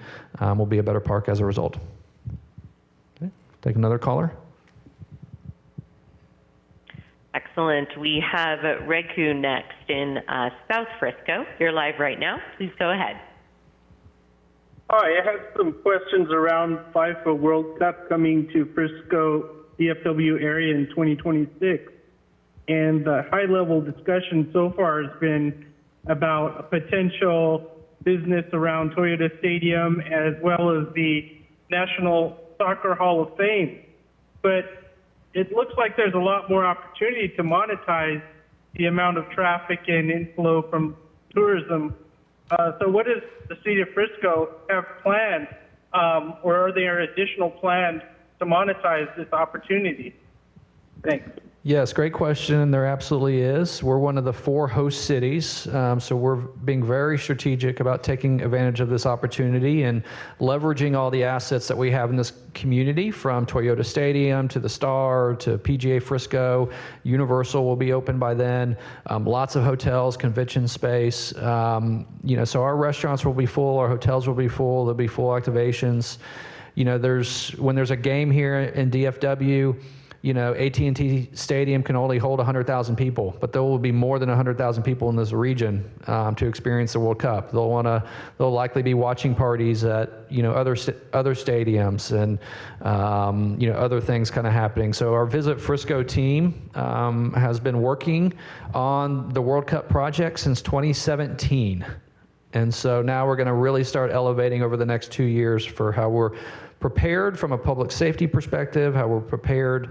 will be a better park as a result. Okay. Take another caller. Excellent. We have Reku next in South Frisco. You're live right now. Please go ahead. Hi, I have some questions around FIFA World Cup coming to Frisco DFW area in 2026. And the high-level discussion so far has been about a potential business around Toyota Stadium as well as the National Soccer Hall of Fame. But it looks like there's a lot more opportunity to monetize the amount of traffic and inflow from tourism. So what does the city of Frisco have planned, or are there additional plans to monetize this opportunity? Thanks. Yes, great question. There absolutely is. We're one of the 4 host cities, so we're being very strategic about taking advantage of this opportunity and leveraging all the assets that we have in this community, from Toyota Stadium to the Star to PGA Frisco. Universal will be open by then. Lots of hotels, convention space. So our restaurants will be full, our hotels will be full, there'll be full activations. When there's a game here in DFW, AT&T Stadium can only hold 100,000 people, but there will be more than 100,000 people in this region to experience the World Cup. They'll likely be watching parties at other stadiums and other things kind of happening. So our Visit Frisco team has been working on the World Cup project since 2017. And so now we're going to really start elevating over the next 2 years for how we're prepared from a public safety perspective, how we're prepared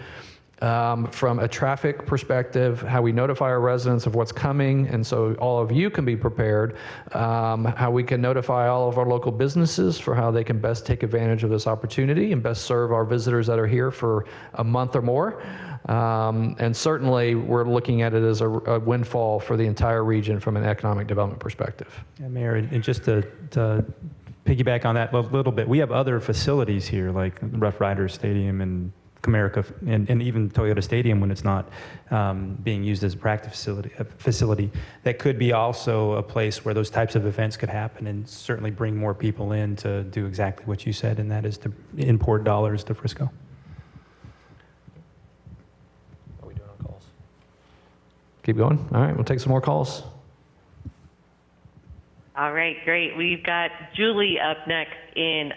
from a traffic perspective, how we notify our residents of what's coming, and so all of you can be prepared, how we can notify all of our local businesses for how they can best take advantage of this opportunity and best serve our visitors that are here for a month or more. And certainly we're looking at it as a windfall for the entire region from an economic development perspective. Yeah, Mayor, and just to piggyback on that a little bit, we have other facilities here like Rough Riders Stadium and Comerica and even Toyota Stadium when it's not being used as a practice facility that could be also a place where those types of events could happen and certainly bring more people in to do exactly what you said, and that is to import dollars to Frisco. Are we doing on calls? Keep going. All right, we'll take some more calls. All right, great. We've got Julie up next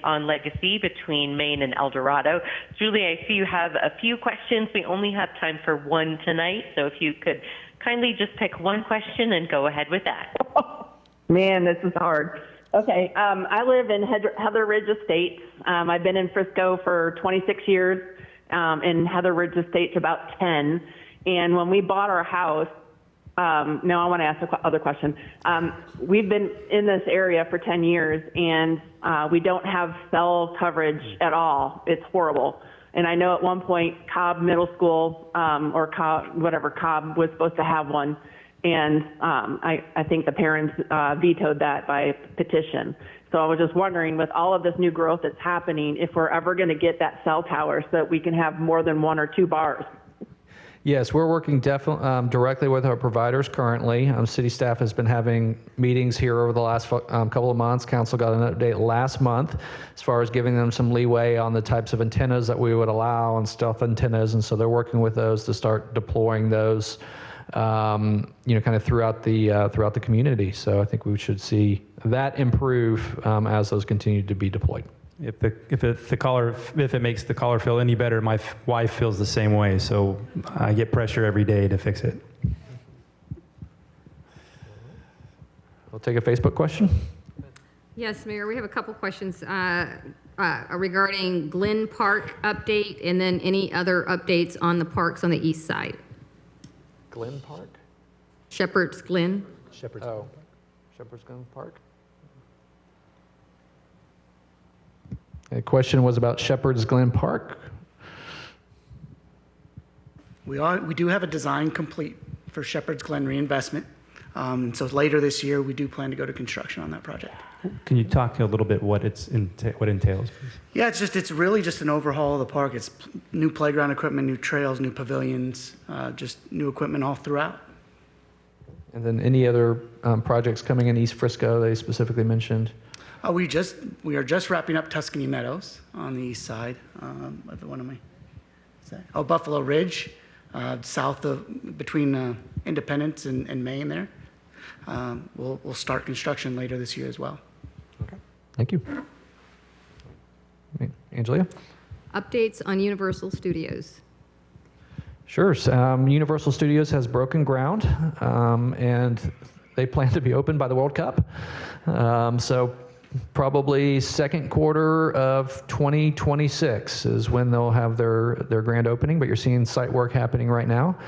on Legacy between Maine and El Dorado. Julie, I see you have a few questions. We only have time for one tonight, so if you could kindly just pick one question and go ahead with that. Man, this is hard. Okay, I live in Heather Ridge Estates. I've been in Frisco for 26 years, in Heather Ridge Estates about 10. And when we bought our house, no, I want to ask another question. We've been in this area for 10 years, and we don't have cell coverage at all. It's horrible. And I know at one point Cobb Middle School, or Cobb was supposed to have one. And I think the parents vetoed that by petition. So I was just wondering, with all of this new growth that's happening, if we're ever going to get that cell tower so that we can have more than 1 or 2 bars. Yes, we're working directly with our providers currently. City staff has been having meetings here over the last couple of months. Council got an update last month as far as giving them some leeway on the types of antennas that we would allow and stealth antennas, and so they're working with those to start deploying those, kind of throughout the community. So I think we should see that improve as those continue to be deployed. If it makes the caller feel any better, my wife feels the same way, so I get pressure every day to fix it. We'll take a Facebook question. Yes, Mayor, we have a couple questions. regarding Glen Park update, and then any other updates on the parks on the east side. Glen Park? Shepherd's Glen. Shepherd's Oh, Shepherd's Glen Park. The question was about Shepherd's Glen Park. We do have a design complete for Shepherd's Glen reinvestment. So later this year, we do plan to go to construction on that project. Can you talk a little bit what it entails, please? Yeah, it's really just an overhaul of the park. It's new playground equipment, new trails, new pavilions, just new equipment all throughout. And then any other projects coming in East Frisco they specifically mentioned? We are just wrapping up Tuscany Meadows on the east side. What am I saying? Oh, Buffalo Ridge, south of between Independence and Maine there. We'll start construction later this year as well. Okay. Thank you. Angelia? Updates on Universal Studios. Sure. Universal Studios has broken ground, and they plan to be open by the World Cup. So probably second quarter of 2026 is when they'll have their grand opening, but you're seeing site work happening right now.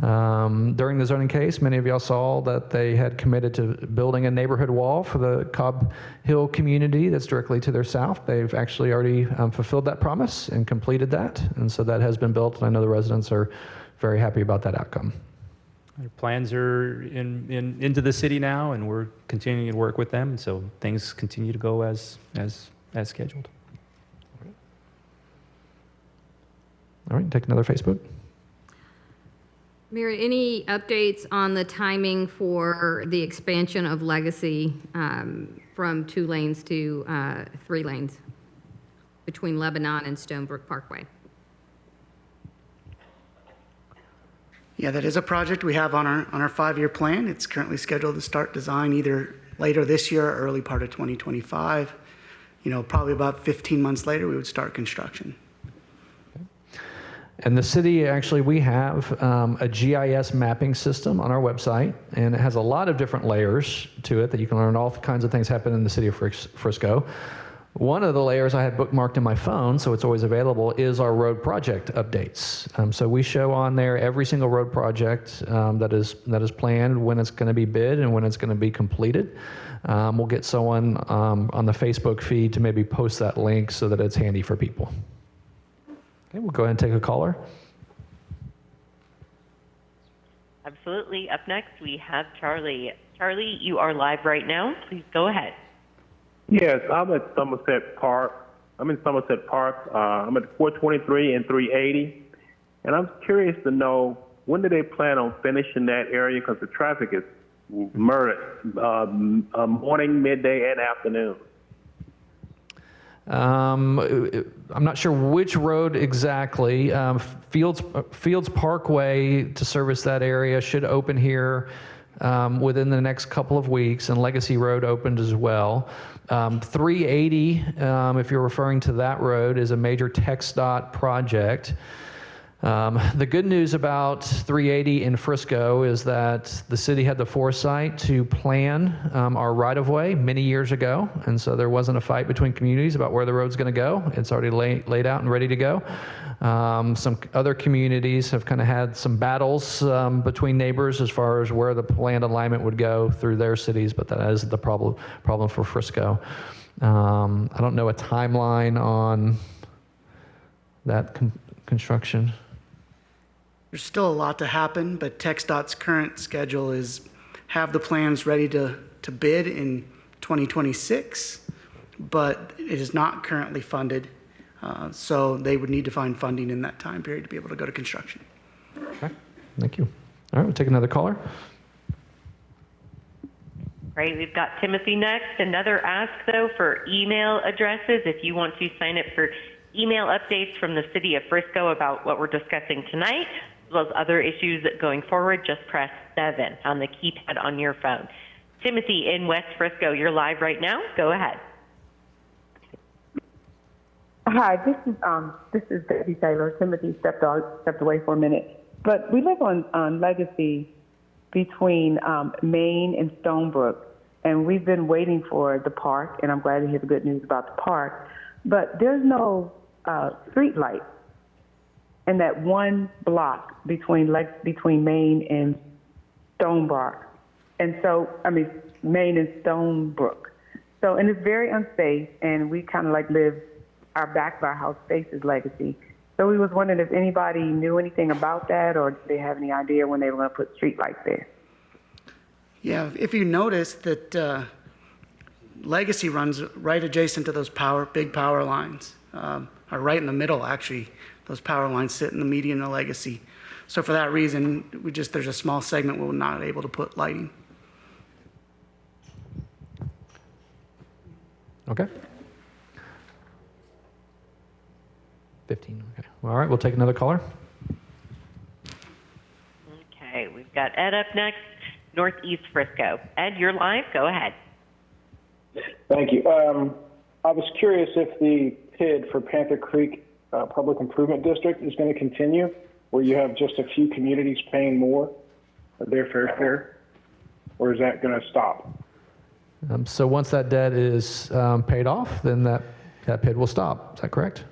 During the zoning case, many of y'all saw that they had committed to building a neighborhood wall for the Cobb Hill community that's directly to their south. They've actually already fulfilled that promise and completed that, and so that has been built, and I know the residents are very happy about that outcome. Our plans are into the city now, and we're continuing to work with them, so things continue to go as scheduled. All right, take another Facebook. Mary, any updates on the timing for the expansion of Legacy from 2 lanes to 3 lanes between Lebanon and Stonebrook Parkway? Yeah, that is a project we have on our 5-year plan. It's currently scheduled to start design either later this year or early part of 2025. Probably about 15 months later, we would start construction. And the city, actually, we have a GIS mapping system on our website, and it has a lot of different layers to it that you can learn all kinds of things happen in the city of Frisco. One of the layers I had bookmarked in my phone, so it's always available, is our road project updates. So we show on there every single road project that is planned, when it's going to be bid and when it's going to be completed. We'll get someone on the Facebook feed to maybe post that link so that it's handy for people. Okay, we'll go ahead and take a caller. Absolutely. Up next, we have Charlie. Charlie, you are live right now. Please go ahead. Yes, I'm at Somerset Park. I'm in Somerset Park. I'm at 423 and 380. And I'm curious to know, when do they plan on finishing that area? Because the traffic is murdered, morning, midday, and afternoon. I'm not sure which road exactly. Fields Parkway to service that area should open here within the next couple of weeks, and Legacy Road opened as well. 380, if you're referring to that road, is a major TxDOT project. The good news about 380 in Frisco is that the city had the foresight to plan our right-of-way many years ago, and so there wasn't a fight between communities about where the road's going to go. It's already laid out and ready to go. Some other communities have kind of had some battles between neighbors as far as where the planned alignment would go through their cities, but that is the problem for Frisco. I don't know a timeline on that construction. There's still a lot to happen, but TxDOT's current schedule is have the plans ready to bid in 2026, but it is not currently funded. So they would need to find funding in that time period to be able to go to construction. Okay, thank you. All right, we'll take another caller. Great, we've got Timothy next. Another ask, though, for email addresses. If you want to sign up for email updates from the city of Frisco about what we're discussing tonight, as well as other issues going forward, just press 7 on the keypad on your phone. Timothy in West Frisco, you're live right now. Go ahead. Hi, this is Debbie Taylor. Timothy stepped away for a minute, but we live on Legacy between Maine and Stonebrook, and we've been waiting for the park, and I'm glad to hear the good news about the park. but there's no street light in that one block between Main and Stonebrook. And so, Main and Stonebrook. So, and it's very unsafe, and we kind of like live, our back of our house faces Legacy. So we was wondering if anybody knew anything about that, or did they have any idea when they were going to put street lights there? Yeah, if you notice that Legacy runs right adjacent to those big power lines, or right in the middle, actually. Those power lines sit in the median of Legacy. So for that reason, there's a small segment where we're not able to put lighting. Okay. 15, okay. All right, we'll take another caller. Okay, we've got Ed up next, Northeast Frisco. Ed, you're live. Go ahead. Thank you. I was curious if the PID for Panther Creek Public Improvement District is going to continue, where you have just a few communities paying more of their fair share, or is that going to stop? So once that debt is paid off, then that PID will stop. Is that correct?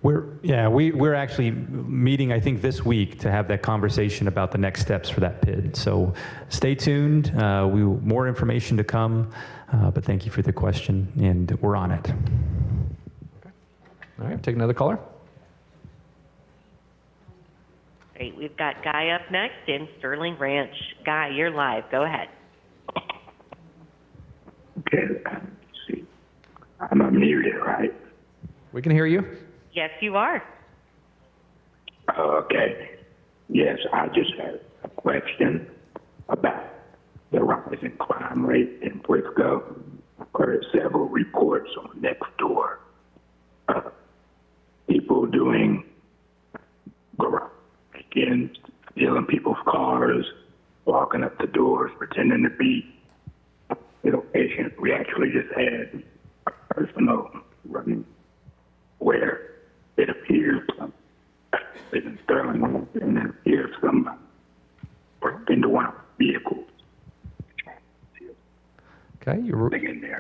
We're actually meeting, I think, this week to have that conversation about the next steps for that PID. So stay tuned. More information to come, but thank you for the question, and we're on it. All right, take another caller. Great. We've got Guy up next in Sterling Ranch. Guy, you're live. Go ahead. Okay. See, I'm unmuted, right? We can hear you. Yes, you are. Okay. Yes, I just had a question about the rising crime rate in Frisco. I've heard several reports on Nextdoor. People doing garage break-ins, stealing people's cars, walking up the doors, pretending to be patient. We actually just had a personal running where it appears in Sterling, and it appears somebody broke into one of the vehicles. Okay, you're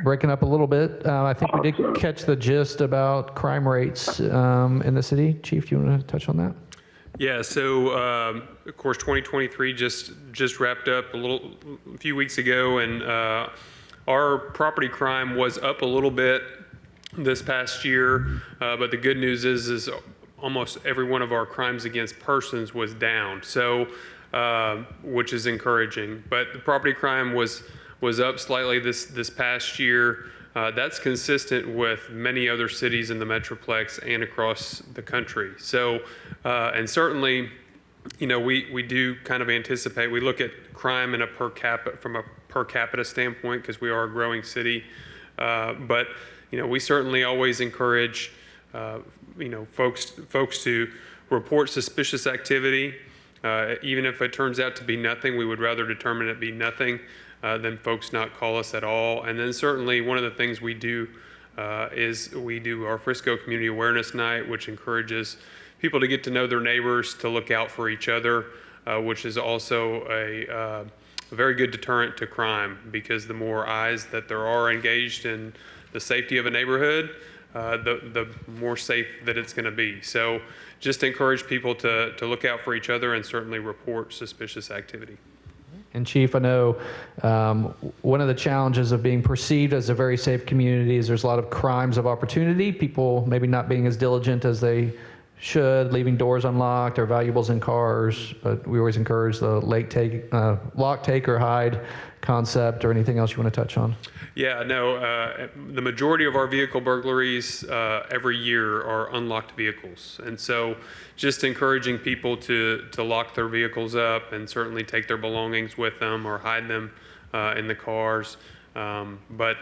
breaking up a little bit. I think we did catch the gist about crime rates in the city. Chief, do you want to touch on that? Yeah, so of course 2023 just wrapped up a few weeks ago, and our property crime was up a little bit this past year, but the good news is almost every one of our crimes against persons was down, so which is encouraging. But the property crime was up slightly this past year. That's consistent with many other cities in the Metroplex and across the country. So, and certainly, we do kind of anticipate. We look at crime in from a per capita standpoint because we are a growing city. But we certainly always encourage folks to report suspicious activity. Even if it turns out to be nothing, we would rather determine it be nothing than folks not call us at all. And then certainly one of the things we do is we do our Frisco Community Awareness Night, which encourages people to get to know their neighbors, to look out for each other, which is also a very good deterrent to crime, because the more eyes that there are engaged in the safety of a neighborhood, the more safe that it's going to be. So just encourage people to look out for each other and certainly report suspicious activity. And Chief, I know one of the challenges of being perceived as a very safe community is there's a lot of crimes of opportunity, people maybe not being as diligent as they should, leaving doors unlocked or valuables in cars, but we always encourage the lock, take, or hide concept. Or anything else you want to touch on? Yeah, no, the majority of our vehicle burglaries every year are unlocked vehicles. And so just encouraging people to lock their vehicles up and certainly take their belongings with them or hide them in the cars. But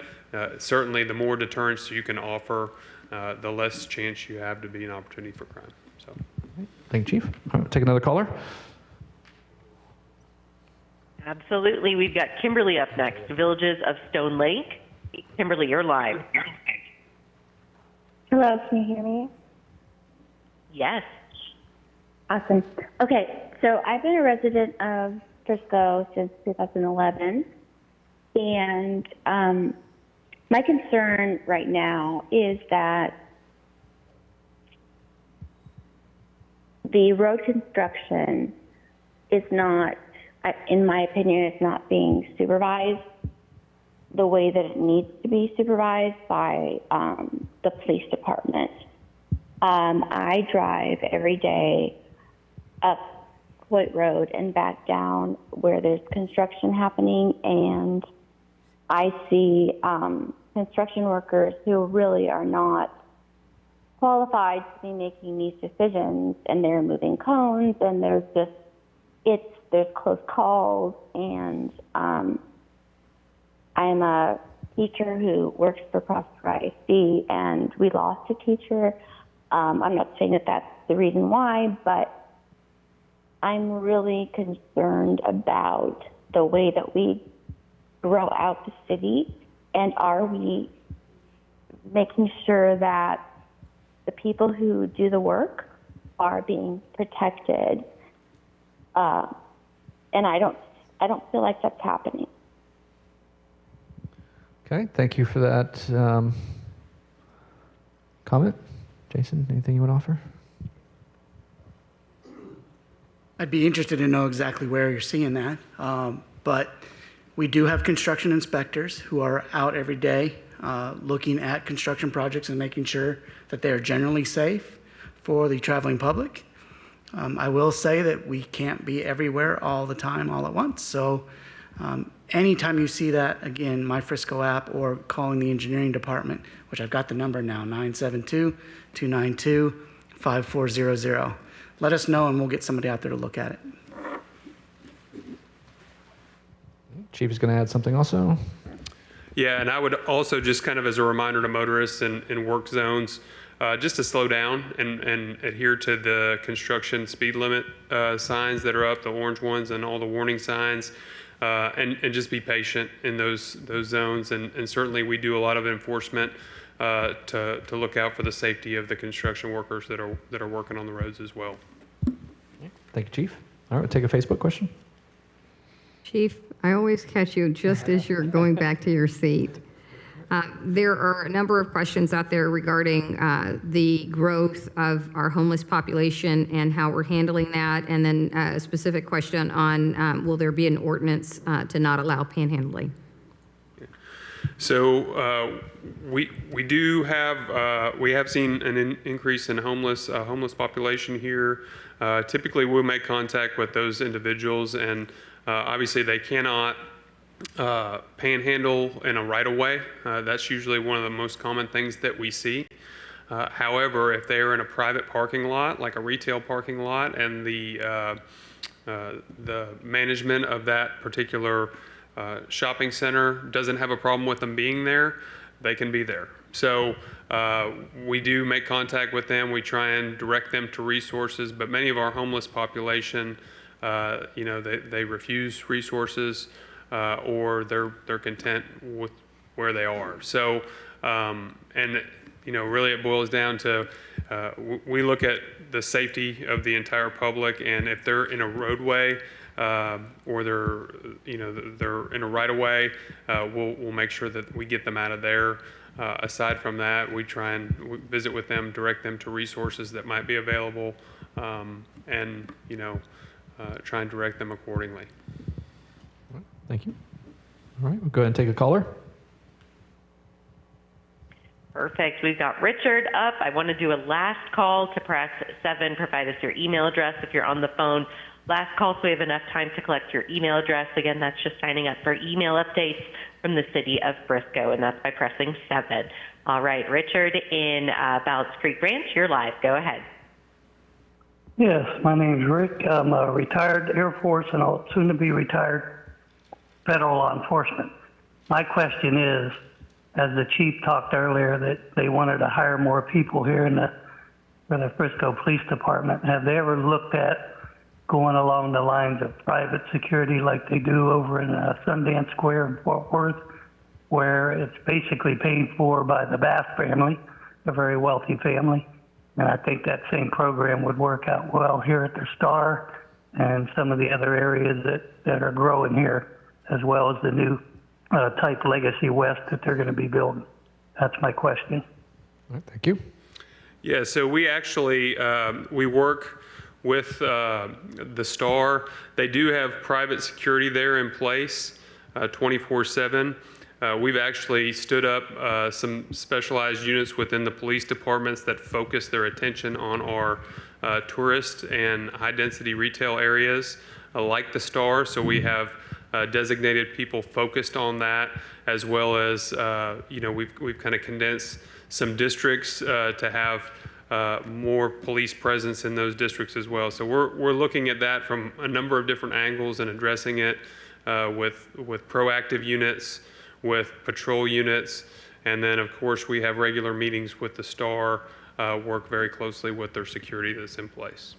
certainly the more deterrence you can offer, the less chance you have to be an opportunity for crime. So, thank you, Chief. All right, take another caller. Absolutely. We've got Kimberly up next, Villages of Stone Lake. Kimberly, you're live. Hello, can you hear me? Yes. Awesome. Okay, so I've been a resident of Frisco since 2011, and my concern right now is that the road construction is not, in my opinion, it's not being supervised the way that it needs to be supervised by the police department. I drive every day up Coit Road and back down where there's construction happening, and I see construction workers who really are not qualified to be making these decisions, and they're moving cones, and there's close calls, and I'm a teacher who works for Prosper ISD, and we lost a teacher. I'm not saying that that's the reason why, but I'm really concerned about the way that we grow out the city, and are we making sure that the people who do the work are being protected? And I don't feel like that's happening. Okay, thank you for that comment. Jason, anything you want to offer? I'd be interested to know exactly where you're seeing that. But we do have construction inspectors who are out every day looking at construction projects and making sure that they are generally safe for the traveling public. I will say that we can't be everywhere all the time, all at once. So anytime you see that, again, My Frisco app or calling the engineering department, which I've got the number now, 972-292-5400. Let us know and we'll get somebody out there to look at it. Chief is going to add something also. Yeah, and I would also just kind of as a reminder to motorists in work zones, just to slow down and adhere to the construction speed limit signs that are up, the orange ones and all the warning signs, and just be patient in those zones. And certainly we do a lot of enforcement to look out for the safety of the construction workers that are working on the roads as well. Thank you, Chief. All right, we'll take a Facebook question. Chief, I always catch you just as you're going back to your seat. There are a number of questions out there regarding the growth of our homeless population and how we're handling that, and then a specific question on will there be an ordinance to not allow panhandling? So we have seen an increase in homeless population here. Typically, we'll make contact with those individuals, and obviously they cannot panhandle in a right-of-way. That's usually one of the most common things that we see. However, if they are in a private parking lot, like a retail parking lot, and the management of that particular shopping center doesn't have a problem with them being there, they can be there. So we do make contact with them. We try and direct them to resources, but many of our homeless population, they refuse resources or they're content with where they are. So, really it boils down to we look at the safety of the entire public, and if they're in a roadway or they're in a right-of-way, we'll make sure that we get them out of there. Aside from that, we try and visit with them, direct them to resources that might be available, and try and direct them accordingly. Thank you. All right, we'll go ahead and take a caller. Perfect. We've got Richard up. I want to do a last call to press 7. Provide us your email address if you're on the phone. Last call, so we have enough time to collect your email address. Again, that's just signing up for email updates from the city of Frisco, and that's by pressing 7. All right, Richard in Ballots Creek Ranch, you're live. Go ahead. Yes, my name's Rick. I'm a retired Air Force and soon to be retired federal law enforcement. My question is, as the chief talked earlier that they wanted to hire more people here for the Frisco Police Department, have they ever looked at going along the lines of private security like they do over in Sundance Square in Fort Worth, where it's basically paid for by the Bass family, a very wealthy family? And I think that same program would work out well here at the Star and some of the other areas that are growing here, as well as the new type Legacy West that they're going to be building? That's my question. All right, thank you. Yeah, so we actually, we work with the Star. They do have private security there in place 24/7. We've actually stood up some specialized units within the police departments that focus their attention on our tourist and high-density retail areas like the Star. So we have designated people focused on that, as well as, we've kind of condensed some districts to have more police presence in those districts as well. So we're looking at that from a number of different angles and addressing it with proactive units, with patrol units, and then of course we have regular meetings with the Star, work very closely with their security that's in place.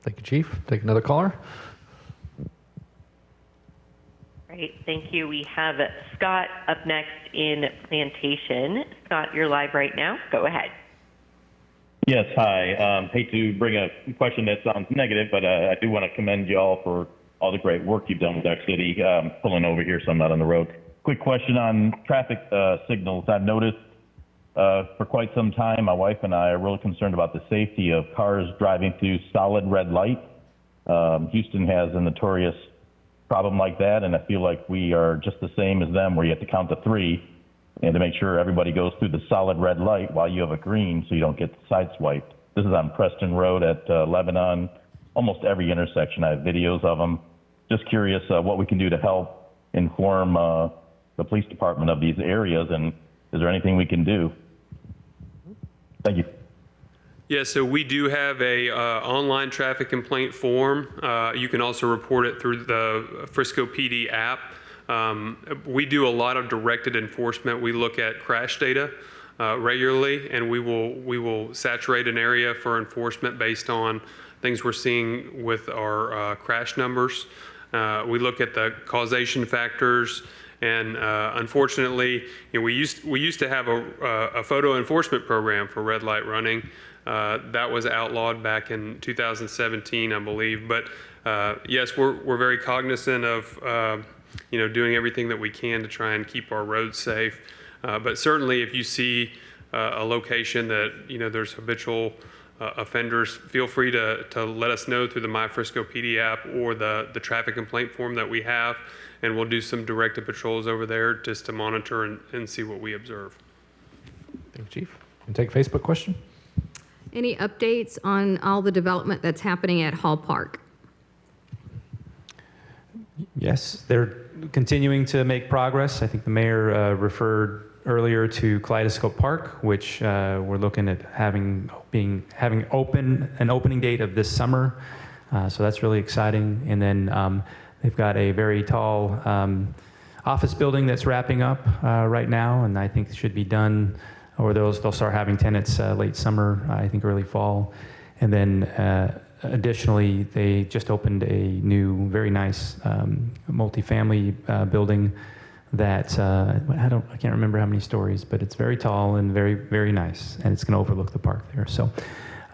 Thank you, Chief. Take another caller. Great, thank you. We have Scott up next in Plantation. Scott, you're live right now. Go ahead. Yes, hi. Hate to bring a question that sounds negative, but I do want to commend you all for all the great work you've done with our city. Pulling over here, so I'm not on the road. Quick question on traffic signals. I've noticed for quite some time, my wife and I are really concerned about the safety of cars driving through solid red light. Houston has a notorious problem like that, and I feel like we are just the same as them, where you have to count to 3 and to make sure everybody goes through the solid red light while you have a green so you don't get sideswiped. This is on Preston Road at Lebanon. Almost every intersection, I have videos of them. Just curious what we can do to help inform the police department of these areas, and is there anything we can do? Thank you. Yeah, so we do have a online traffic complaint form. You can also report it through the Frisco PD app. We do a lot of directed enforcement. We look at crash data regularly, and we will saturate an area for enforcement based on things we're seeing with our crash numbers. We look at the causation factors, and unfortunately, we used to have a photo enforcement program for red light running. That was outlawed back in 2017, I believe. But yes, we're very cognizant of doing everything that we can to try and keep our roads safe. But certainly, if you see a location that there's habitual offenders, feel free to let us know through the My Frisco PD app or the traffic complaint form that we have, and we'll do some directed patrols over there just to monitor and see what we observe. Thank you, Chief. And take a Facebook question. Any updates on all the development that's happening at Hall Park? Yes, they're continuing to make progress. I think the mayor referred earlier to Kaleidoscope Park, which we're looking at having an opening date of this summer. So that's really exciting. And then they've got a very tall office building that's wrapping up right now, and I think it should be done, or they'll start having tenants late summer, I think early fall. And then additionally, they just opened a new, very nice multifamily building that I can't remember how many stories, but it's very tall and very, very nice, and it's going to overlook the park there. So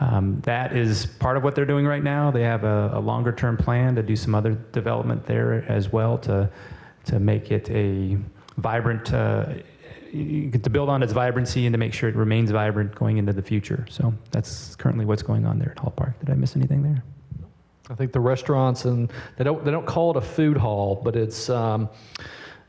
that is part of what they're doing right now. They have a longer-term plan to do some other development there as well to make it a vibrant, to build on its vibrancy and to make sure it remains vibrant going into the future. So that's currently what's going on there at Hall Park. Did I miss anything there? I think the restaurants, and they don't call it a food hall, but it's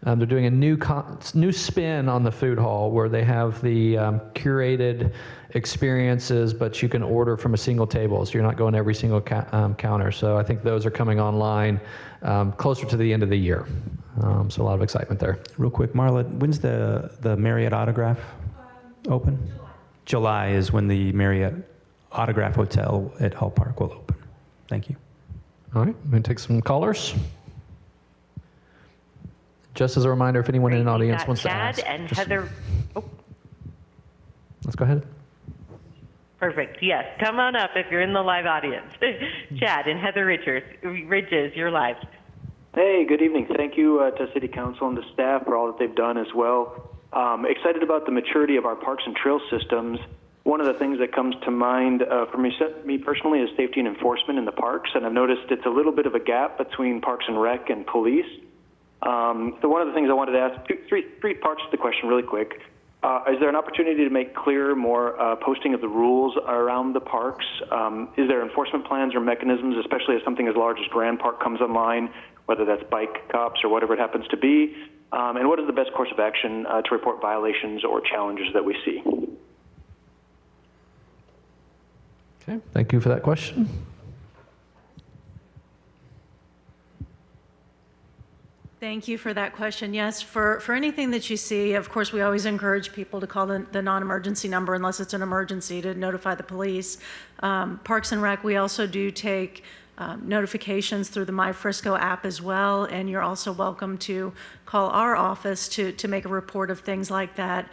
they're doing a new spin on the food hall where they have the curated experiences, but you can order from a single table, so you're not going to every single counter. So I think those are coming online closer to the end of the year. So a lot of excitement there. Real quick, Marla, when's the Marriott Autograph open? July is when the Marriott Autograph Hotel at Hall Park will open. Thank you. All right, I'm going to take some callers. Just as a reminder, if anyone in the audience wants to ask. Chad and Heather. Oh, let's go ahead. perfect. Yes, come on up if you're in the live audience. Chad and Heather Ridges, you're live. Hey, good evening. Thank you to City Council and the staff for all that they've done as well. Excited about the maturity of our parks and trail systems. One of the things that comes to mind for me personally is safety and enforcement in the parks, and I've noticed it's a little bit of a gap between Parks and Rec and police. So one of the things I wanted to ask, three parts to the question really quick. Is there an opportunity to make clear more posting of the rules around the parks? Is there enforcement plans or mechanisms, especially as something as large as Grand Park comes online, whether that's bike cops or whatever it happens to be? And what is the best course of action to report violations or challenges that we see? Okay, thank you for that question. Thank you for that question. Yes, for anything that you see, of course, we always encourage people to call the non-emergency number unless it's an emergency to notify the police. Parks and Rec, we also do take notifications through the My Frisco app as well, and you're also welcome to call our office to make a report of things like that.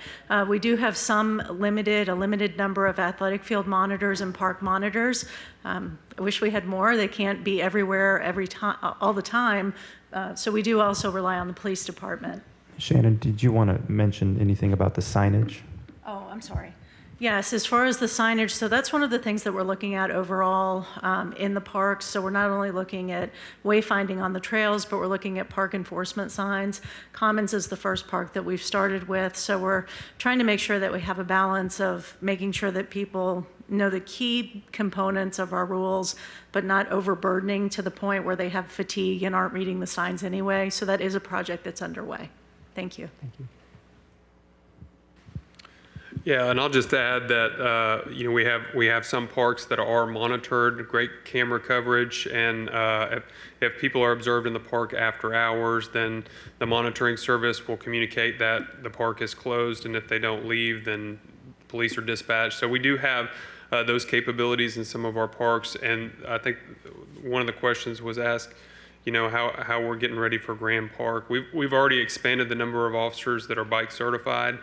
We do have a limited number of athletic field monitors and park monitors. I wish we had more. They can't be everywhere all the time. So we do also rely on the police department. Shannon, did you want to mention anything about the signage? Oh, I'm sorry. Yes, as far as the signage, so that's one of the things that we're looking at overall in the parks. So we're not only looking at wayfinding on the trails, but we're looking at park enforcement signs. Commons is the first park that we've started with. So we're trying to make sure that we have a balance of making sure that people know the key components of our rules, but not overburdening to the point where they have fatigue and aren't reading the signs anyway. So that is a project that's underway. Thank you. Thank you. Yeah, and I'll just add that we have some parks that are monitored, great camera coverage, and if people are observed in the park after hours, then the monitoring service will communicate that the park is closed, and if they don't leave, then police are dispatched. So we do have those capabilities in some of our parks, and I think one of the questions was asked, how we're getting ready for Grand Park. We've already expanded the number of officers that are bike certified.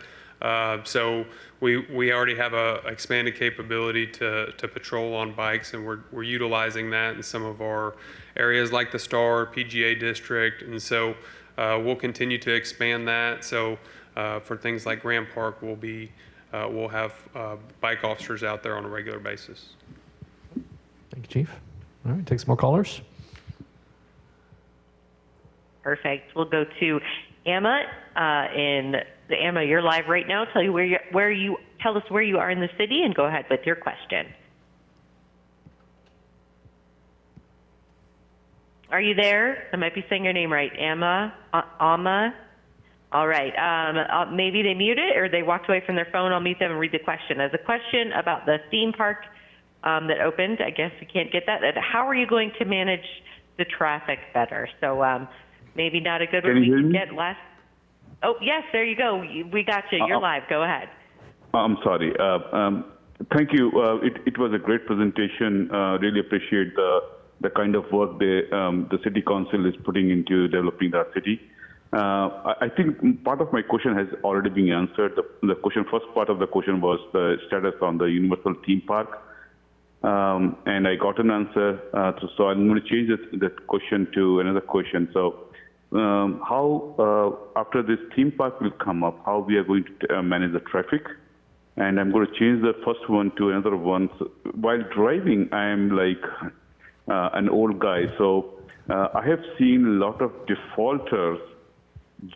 So we already have a expanded capability to patrol on bikes, and we're utilizing that in some of our areas like the Star PGA District, and so we'll continue to expand that. So for things like Grand Park, we'll have bike officers out there on a regular basis. Thank you, Chief. All right, take some more callers. Perfect. We'll go to Emma Emma, you're live right now. Tell us where you are in the city, and go ahead with your question. Are you there? I might be saying your name right. Emma? Amma? All right. Maybe they muted or they walked away from their phone. I'll mute them and read the question. There's a question about the theme park that opened. I guess we can't get that. How are you going to manage the traffic better? So maybe not a good one we can get last. Oh, yes, there you go. We got you. You're live. Go ahead. I'm sorry. Thank you. It was a great presentation. Really appreciate the kind of work the City Council is putting into developing our city. I think part of my question has already been answered. First part of the question was the status on the Universal Theme Park. And I got an answer. So I'm going to change that question to another question. So how, after this theme park will come up, how we are going to manage the traffic? And I'm going to change the first one to another one. So while driving, I am like an old guy. So I have seen a lot of defaulters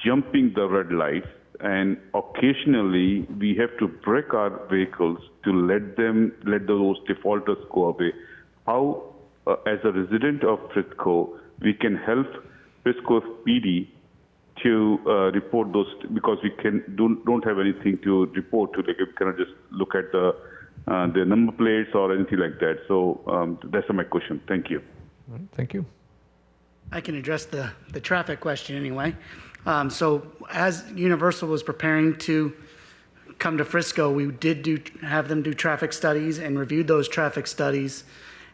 jumping the red lights, and occasionally we have to brake our vehicles to let those defaulters go away. How, as a resident of Frisco, we can help Frisco PD to report those, because we don't have anything to report to. Like, we cannot just look at the number plates or anything like that. So that's my question. Thank you. All right, thank you. I can address the traffic question anyway. So as Universal was preparing to come to Frisco, we did have them do traffic studies and reviewed those traffic studies,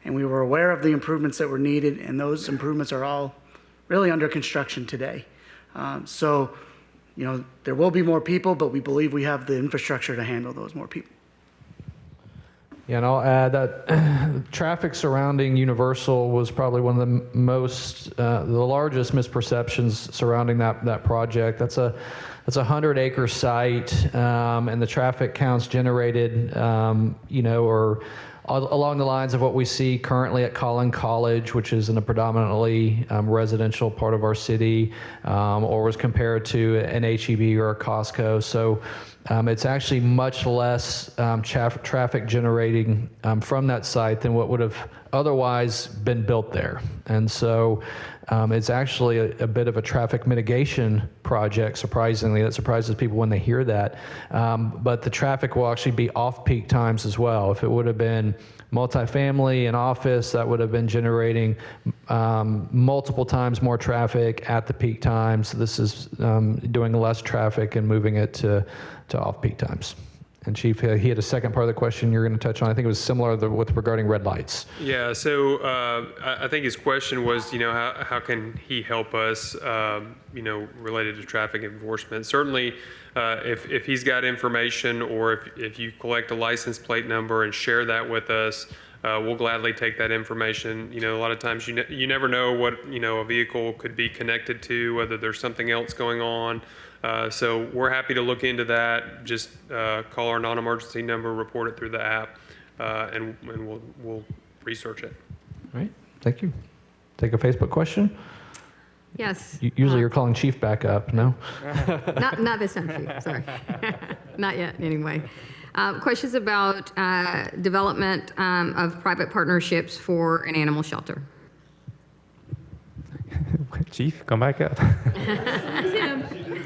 and we were aware of the improvements that were needed, and those improvements are all really under construction today. So, there will be more people, but we believe we have the infrastructure to handle those more people. Yeah, and I'll add that traffic surrounding Universal was probably one of the largest misperceptions surrounding that project. That's That's a 100-acre site, and the traffic counts generated, are along the lines of what we see currently at Collin College, which is in a predominantly residential part of our city, or was compared to an H-E-B or a Costco. So it's actually much less traffic generating from that site than what would have otherwise been built there. And so it's actually a bit of a traffic mitigation project, surprisingly. That surprises people when they hear that. But the traffic will actually be off-peak times as well. If it would have been multifamily and office, that would have been generating multiple times more traffic at the peak times. So this is doing less traffic and moving it to off-peak times. And Chief, he had a second part of the question you're going to touch on. I think it was similar with regarding red lights. Yeah, so I think his question was, how can he help us, related to traffic enforcement? Certainly, if he's got information, or if you collect a license plate number and share that with us, we'll gladly take that information. A lot of times you never know what, a vehicle could be connected to, whether there's something else going on. So we're happy to look into that. Just call our non-emergency number, report it through the app, and we'll research it. All right, thank you. Take a Facebook question. Yes. Usually you're calling Chief back up, no? Not this time, Chief, sorry. Not yet, anyway. Questions about development of private partnerships for an animal shelter. Chief, come back up. It's him.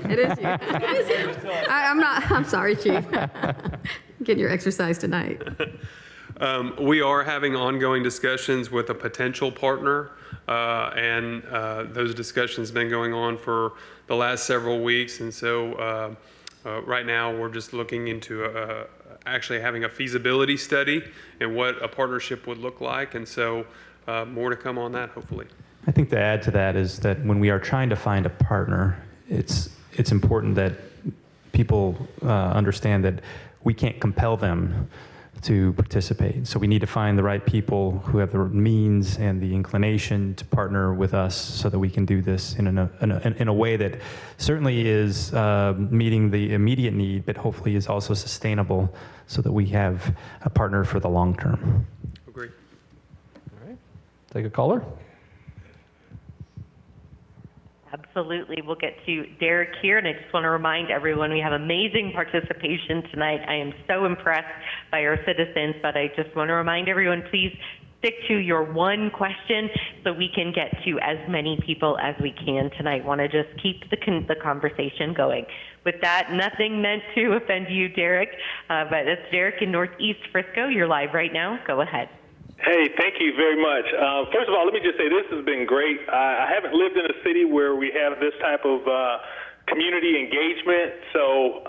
It is you. It is him. I'm sorry, Chief. Get your exercise tonight. We are having ongoing discussions with a potential partner, and those discussions have been going on for the last several weeks. And so right now we're just looking into actually having a feasibility study and what a partnership would look like. And so more to come on that, hopefully. I think to add to that is that when we are trying to find a partner, it's important that people understand that we can't compel them to participate. So we need to find the right people who have the means and the inclination to partner with us so that we can do this in a way that certainly is meeting the immediate need, but hopefully is also sustainable so that we have a partner for the long term. Agree. All right. Take a caller. Absolutely. We'll get to Derek here, and I just want to remind everyone we have amazing participation tonight. I am so impressed by our citizens, but I just want to remind everyone, please stick to your one question so we can get to as many people as we can tonight. Want to just keep the conversation going. With that, nothing meant to offend you, Derek, but it's Derek in Northeast Frisco. You're live right now. Go ahead. Hey, thank you very much. First of all, let me just say this has been great. I haven't lived in a city where we have this type of community engagement, so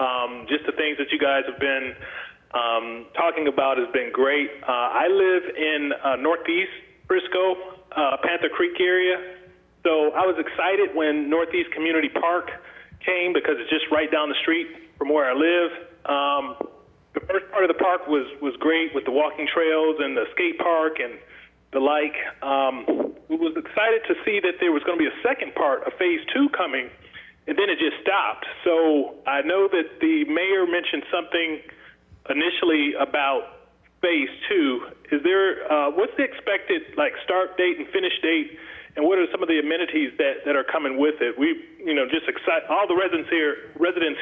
just the things that you guys have been talking about has been great. I live in Northeast Frisco, Panther Creek area, so I was excited when Northeast Community Park came because it's just right down the street from where I live. The first part of the park was great with the walking trails and the skate park and the like. We was excited to see that there was going to be a second part of phase 2 coming, and then it just stopped. So I know that the mayor mentioned something initially about phase 2. Is there what's the expected start date and finish date, and what are some of the amenities that are coming with it? We just excited. All the residents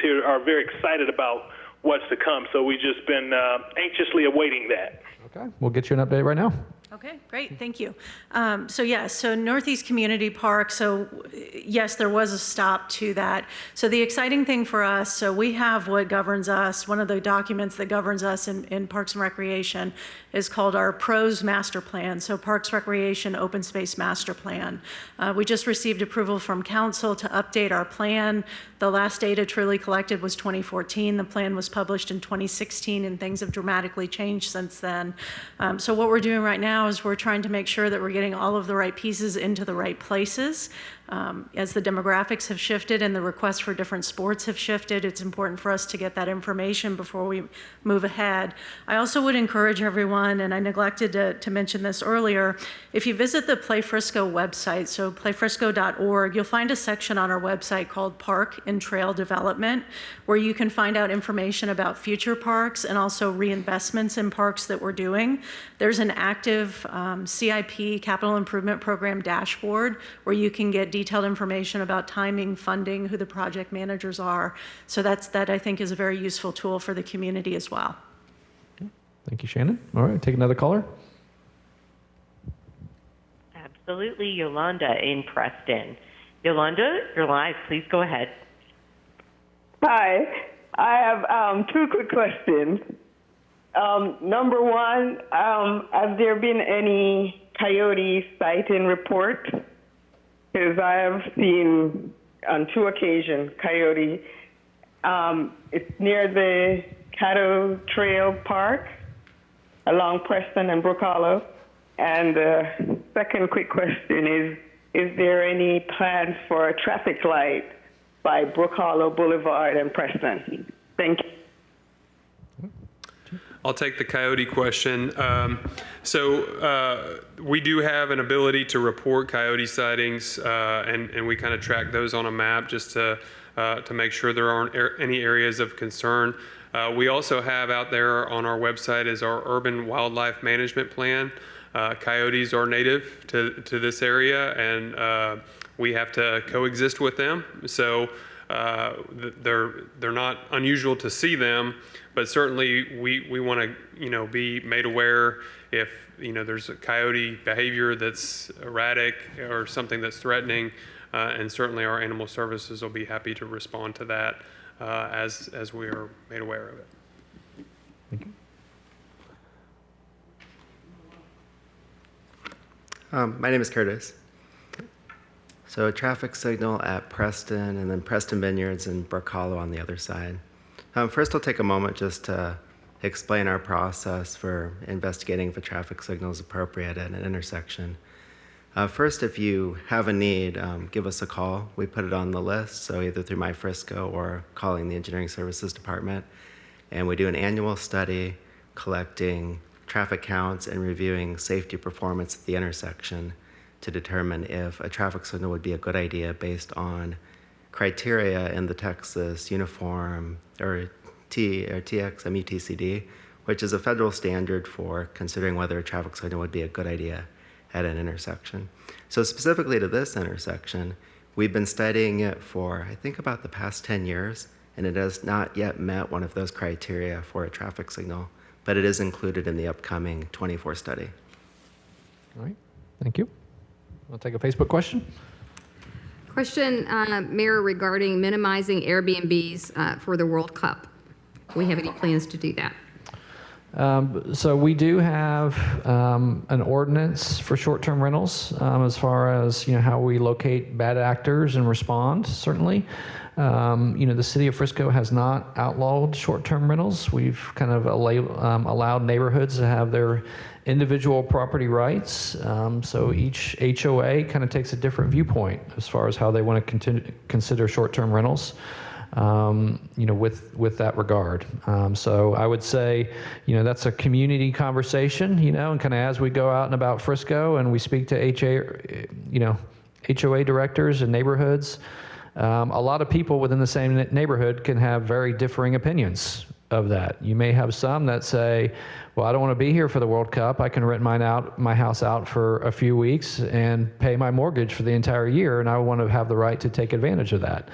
here are very excited about what's to come. So we've just been anxiously awaiting that. Okay, we'll get you an update right now. Okay, great, thank you. So Northeast Community Park, so yes, there was a stop to that. So the exciting thing for us, so we have what governs us, one of the documents that governs us in Parks and Recreation is called our PROS Master Plan, so Parks, Recreation, Open Space Master Plan. We just received approval from Council to update our plan. The last data truly collected was 2014. The plan was published in 2016, and things have dramatically changed since then. So what we're doing right now now is we're trying to make sure that we're getting all of the right pieces into the right places. As the demographics have shifted and the requests for different sports have shifted, it's important for us to get that information before we move ahead. I also would encourage everyone, and I neglected to mention this earlier, if you visit the Play Frisco website, so playfrisco.org, you'll find a section on our website called Park and Trail Development, where you can find out information about future parks and also reinvestments in parks that we're doing. There's an active CIP, Capital Improvement Program dashboard, where you can get detailed information about timing, funding, who the project managers are. So that I think is a very useful tool for the community as well. Thank you, Shannon. All right, take another caller. Absolutely, Yolanda in Preston. Yolanda, you're live. Please go ahead. Hi, I have two quick questions. Number one, has there been any coyote sighting report? Because I have seen on 2 occasions coyote. It's near the Caddo Trail Park along Preston and Brook Hollow. And the second quick question is there any plans for a traffic light by Brook Hollow Boulevard and Preston? Thank you. I'll take the coyote question. We do have an ability to report coyote sightings, and we kind of track those on a map just to make sure there aren't any areas of concern. We also have out there on our website is our urban wildlife management plan. Coyotes are native to this area, and we have to coexist with them. So they're not unusual to see them, but certainly we want to be made aware if there's a coyote behavior that's erratic or something that's threatening, and certainly our animal services will be happy to respond to that as we are made aware of it. Thank you. My name is Curtis. So a traffic signal at Preston and then Preston Vineyards and Brook Hollow on the other side. First, I'll take a moment just to explain our process for investigating if a traffic signal is appropriate at an intersection. First, if you have a need, give us a call. We put it on the list, so either through MyFrisco or calling the Engineering Services Department. And we do an annual study collecting traffic counts and reviewing safety performance at the intersection to determine if a traffic signal would be a good idea based on criteria in the Texas Uniform or TX MUTCD, which is a federal standard for considering whether a traffic signal would be a good idea at an intersection. So specifically to this intersection, we've been studying it for, I think, about the past 10 years, and it has not yet met one of those criteria for a traffic signal, but it is included in the upcoming 24 study. All right, thank you. I'll take a Facebook question. Question, Mayor, regarding minimizing Airbnbs for the World Cup. Do we have any plans to do that? So we do have an ordinance for short-term rentals as far as how we locate bad actors and respond. Certainly, the city of Frisco has not outlawed short-term rentals. We've kind of allowed neighborhoods to have their individual property rights. So each HOA kind of takes a different viewpoint as far as how they want to consider short-term rentals. With that regard. So I would say, that's a community conversation, and kind of as we go out and about Frisco and we speak to HOA directors and neighborhoods, a lot of people within the same neighborhood can have very differing opinions of that. You may have some that say, well, I don't want to be here for the World Cup. I can rent my house out for a few weeks and pay my mortgage for the entire year, and I want to have the right to take advantage of that.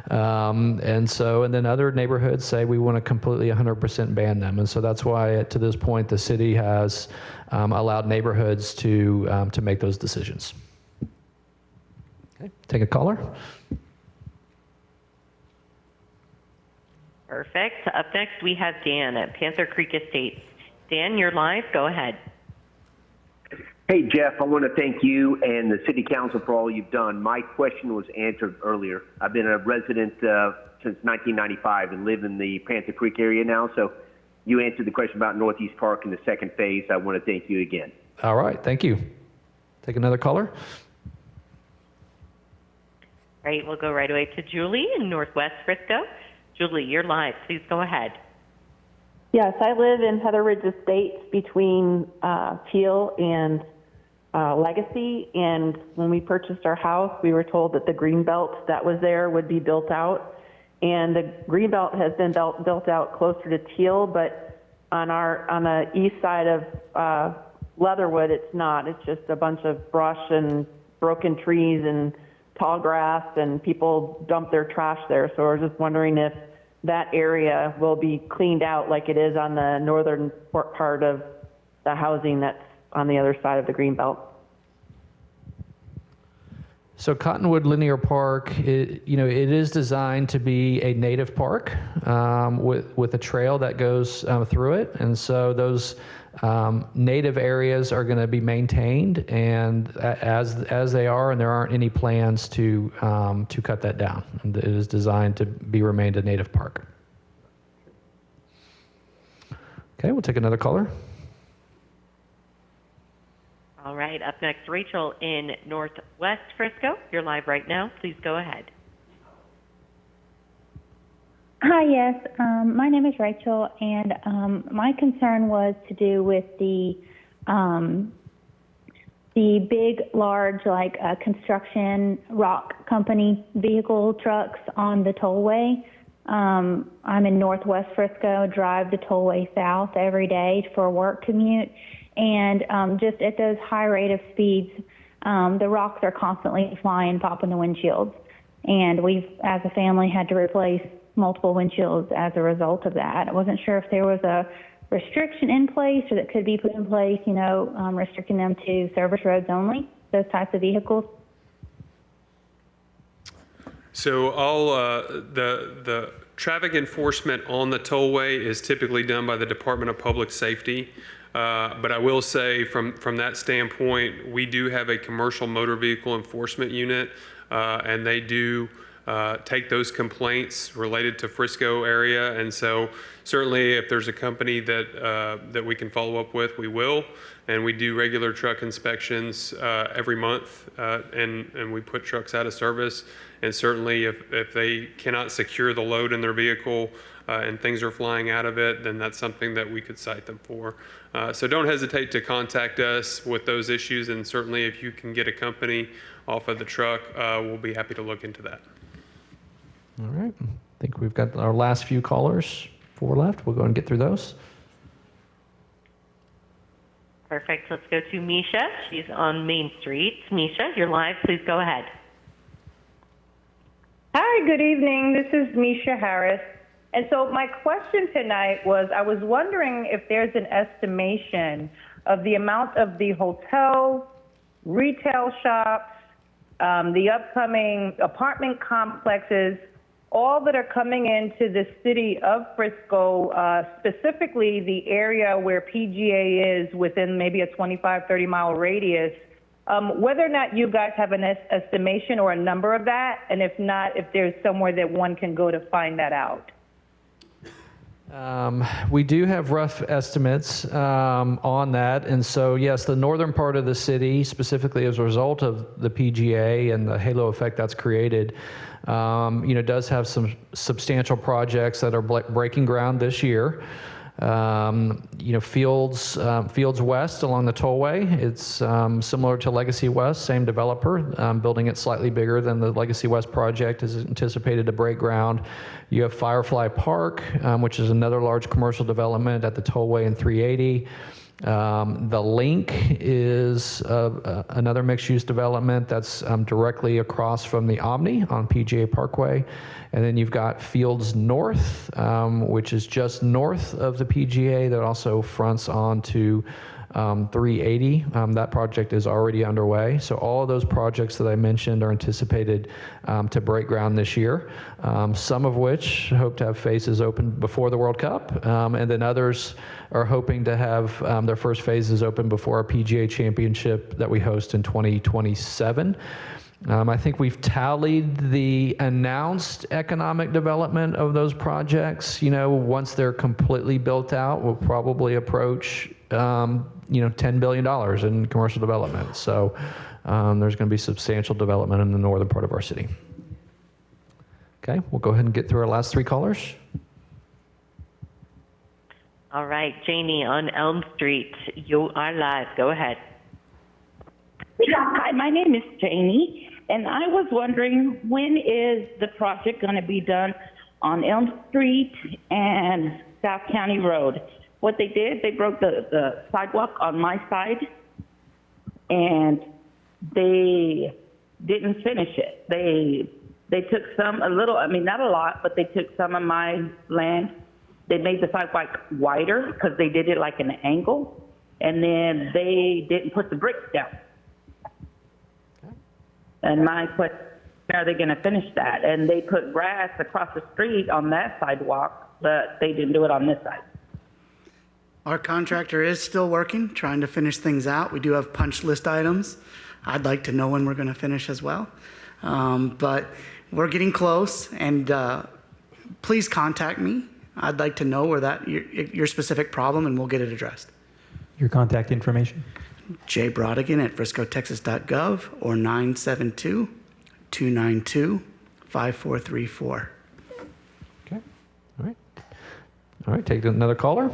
And then other neighborhoods say we want to completely 100% ban them. And so that's why, to this point, the city has allowed neighborhoods to make those decisions. Okay, take a caller. Perfect. Up next, we have Dan at Panther Creek Estates. Dan, you're live. Go ahead. Hey, Jeff, I want to thank you and the City Council for all you've done. My question was answered earlier. I've been a resident since 1995 and live in the Panther Creek area now. So you answered the question about Northeast Park in the second phase. I want to thank you again. All right, thank you. Take another caller. Right, we'll go right away to Julie in Northwest Frisco. Julie, you're live. Please go ahead. Yes, I live in Heather Ridge Estates between Teal and Legacy. And when we purchased our house, we were told that the green belt that was there would be built out. And the green belt has been built out closer to Teal, but on the east side of Leatherwood, it's not. It's just a bunch of brush and broken trees and tall grass, and people dump their trash there. So I was just wondering if that area will be cleaned out like it is on the northern part of the housing that's on the other side of the green belt. So Cottonwood Linear Park, it is designed to be a native park with a trail that goes through it, and so those native areas are going to be maintained, and as they are, and there aren't any plans to cut that down. And it is designed to remain a native park. Okay, we'll take another caller. All right, up next, Rachel in Northwest Frisco. You're live right now. Please go ahead. Hi, yes. My name is Rachel, and my concern was to do with the big, large, construction rock company vehicle trucks on the tollway. I'm in Northwest Frisco, drive the tollway south every day for a work commute, and just at those high rate of speeds, the rocks are constantly flying, popping the windshields, and we've, as a family, had to replace multiple windshields as a result of that. I wasn't sure if there was a restriction in place or that could be put in place, restricting them to service roads only, those types of vehicles. So all the traffic enforcement on the tollway is typically done by the Department of Public Safety. But I will say from that standpoint, we do have a commercial motor vehicle enforcement unit, and they do take those complaints related to Frisco area. And so certainly if there's a company that we can follow up with, we will. And we do regular truck inspections every month, and we put trucks out of service. And certainly if they cannot secure the load in their vehicle and things are flying out of it, then that's something that we could cite them for. So don't hesitate to contact us with those issues. And certainly if you can get a company off of the truck, we'll be happy to look into that. All right. I think we've got our last few callers, 4 left. We'll go and get through those. Perfect. Let's go to Misha. She's on Main Street. Misha, you're live. Please go ahead. Hi, good evening. This is Misha Harris. And so my question tonight was, I was wondering if there's an estimation of the amount of the hotels, retail shops, the upcoming apartment complexes, all that are coming into the city of Frisco, specifically the area where PGA is within maybe a 25, 30-mile radius, whether or not you guys have an estimation or a number of that, and if not, if there's somewhere that one can go to find that out. We do have rough estimates on that. And so, yes, the northern part of the city, specifically as a result of the PGA and the halo effect that's created, does have some substantial projects that are breaking ground this year. Fields West along the tollway, it's similar to Legacy West, same developer, building it slightly bigger than the Legacy West project is anticipated to break ground. You have Firefly Park, which is another large commercial development at the tollway in 380. The Link is another mixed-use development that's directly across from the Omni on PGA Parkway. And then you've got Fields North, which is just north of the PGA that also fronts onto 380. That project is already underway. So all of those projects that I mentioned are anticipated to break ground this year, some of which hope to have phases open before the World Cup, and then others are hoping to have their first phases open before our PGA Championship that we host in 2027. I think we've tallied the announced economic development of those projects. Once they're completely built out, we'll probably approach, $10 billion in commercial development. So there's going to be substantial development in the northern part of our city. Okay, we'll go ahead and get through our last 3 callers. All right, Janie on Elm Street, you are live. Go ahead. Hi, my name is Janie, and I was wondering, when is the project going to be done on Elm Street and South County Road? What they did, they broke the sidewalk on my side, and they didn't finish it. They took not a lot, but they took some of my land. They made the sidewalk wider because they did it like an angle, and then they didn't put the bricks down. And my question, are they going to finish that? And they put grass across the street on that sidewalk, but they didn't do it on this side. Our contractor is still working, trying to finish things out. We do have punch list items. I'd like to know when we're going to finish as well. But we're getting close, and please contact me. I'd like to know where your specific problem, and we'll get it addressed. Your contact information? Jay Brodigan at friscotexas.gov or 972-292-5434. Okay. All right. Take another caller.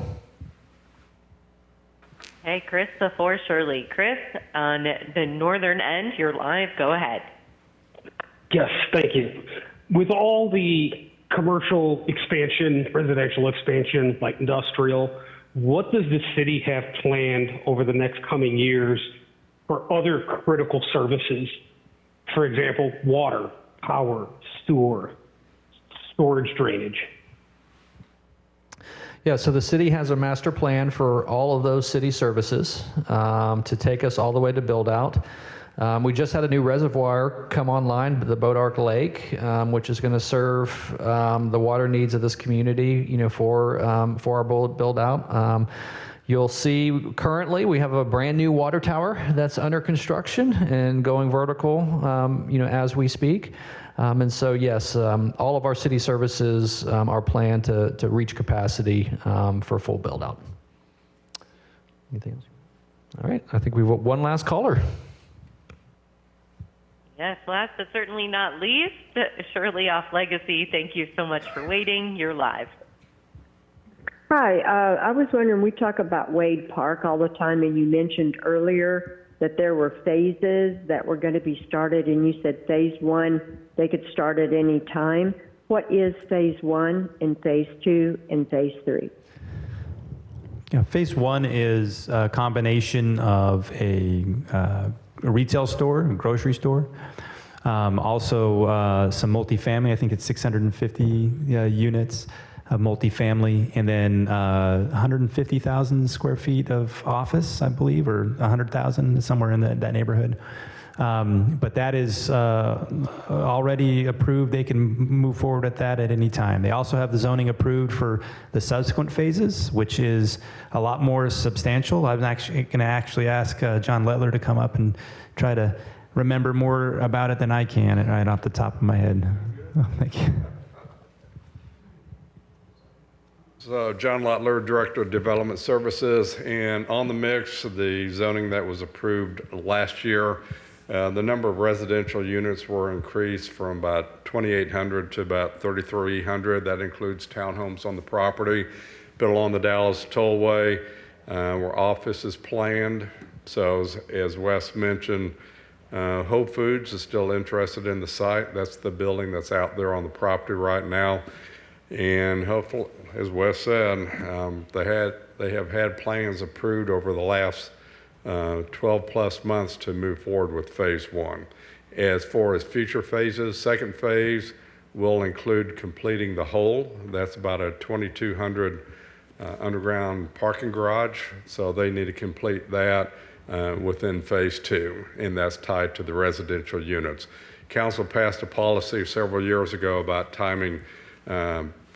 Hey, Chris before Shirley. Chris, on the northern end, you're live. Go ahead. Yes, thank you. With all the commercial expansion, residential expansion, like industrial, what does the city have planned over the next coming years for other critical services? For example, water, power, sewer, storage, drainage. Yeah, so the city has a master plan for all of those city services to take us all the way to build out. We just had a new reservoir come online, the Boat Ark Lake, which is going to serve the water needs of this community, for our build out. You'll see currently we have a brand new water tower that's under construction and going vertical, as we speak. And so, yes, all of our city services are planned to reach capacity for full build out. Anything else? All right, I think we've got one last caller. Yes, last but certainly not least, Shirley off Legacy. Thank you so much for waiting. You're live. Hi, I was wondering, we talk about Wade Park all the time, and you mentioned earlier that there were phases that were going to be started, and you said phase 1, they could start at any time. What is phase 1 and phase 2 and phase 3? Yeah, phase 1 is a combination of a retail store, a grocery store, also some multifamily. I think it's 650 units of multifamily, and then 150,000 square feet of office, I believe, or 100,000, somewhere in that neighborhood. But that is already approved. They can move forward at that at any time. They also have the zoning approved for the subsequent phases, which is a lot more substantial. I'm actually going to ask John Lettler to come up and try to remember more about it than I can right off the top of my head. Oh, thank you. So John Lettler, Director of Development Services, and on the mix, the zoning that was approved last year, the number of residential units were increased from about 2,800 to about 3,300. That includes townhomes on the property, built along the Dallas Tollway, where office is planned. So as Wes mentioned, Whole Foods is still interested in the site. That's the building that's out there on the property right now. And hopefully, as Wes said, they have had plans approved over the last 12 plus months to move forward with phase 1. As far as future phases, second phase will include completing the whole. That's about a 2,200 underground parking garage. So they need to complete that within phase 2, and that's tied to the residential units. Council passed a policy several years ago about timing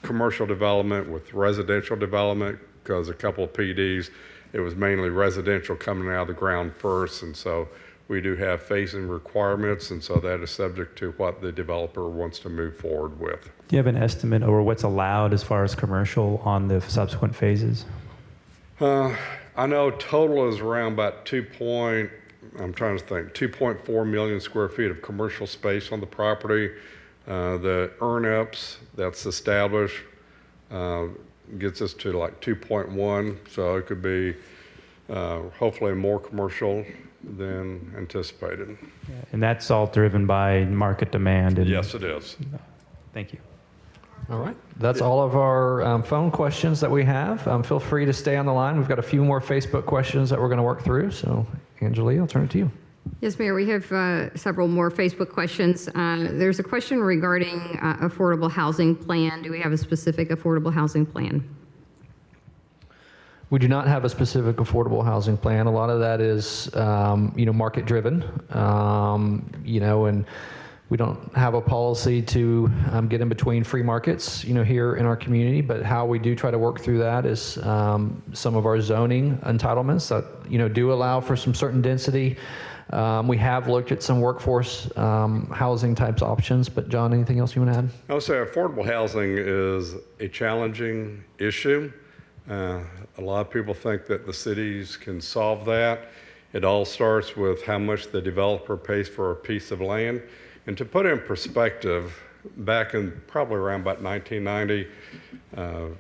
commercial development with residential development, because a couple of PDs, it was mainly residential coming out of the ground first, and so we do have phasing requirements, and so that is subject to what the developer wants to move forward with. Do you have an estimate over what's allowed as far as commercial on the subsequent phases? I know total is around about 2.4 million square feet of commercial space on the property. The earn-ups that's established gets us to like 2.1, so it could be hopefully more commercial than anticipated. And that's all driven by market demand? Yes, it is. Thank you. All right. That's all of our phone questions that we have. Feel free to stay on the line. We've got a few more Facebook questions that we're going to work through. So, Angelia, I'll turn it to you. Yes, Mayor, we have several more Facebook questions. There's a question regarding affordable housing plan. Do we have a specific affordable housing plan? We do not have a specific affordable housing plan. A lot of that is, market driven, and we don't have a policy to get in between free markets, here in our community. But how we do try to work through that is some of our zoning entitlements that, do allow for some certain density. We have looked at some workforce housing types options. But John, anything else you want to add? I would say affordable housing is a challenging issue. A lot of people think that the cities can solve that. It all starts with how much the developer pays for a piece of land. And to put it in perspective, back in probably around about 1990,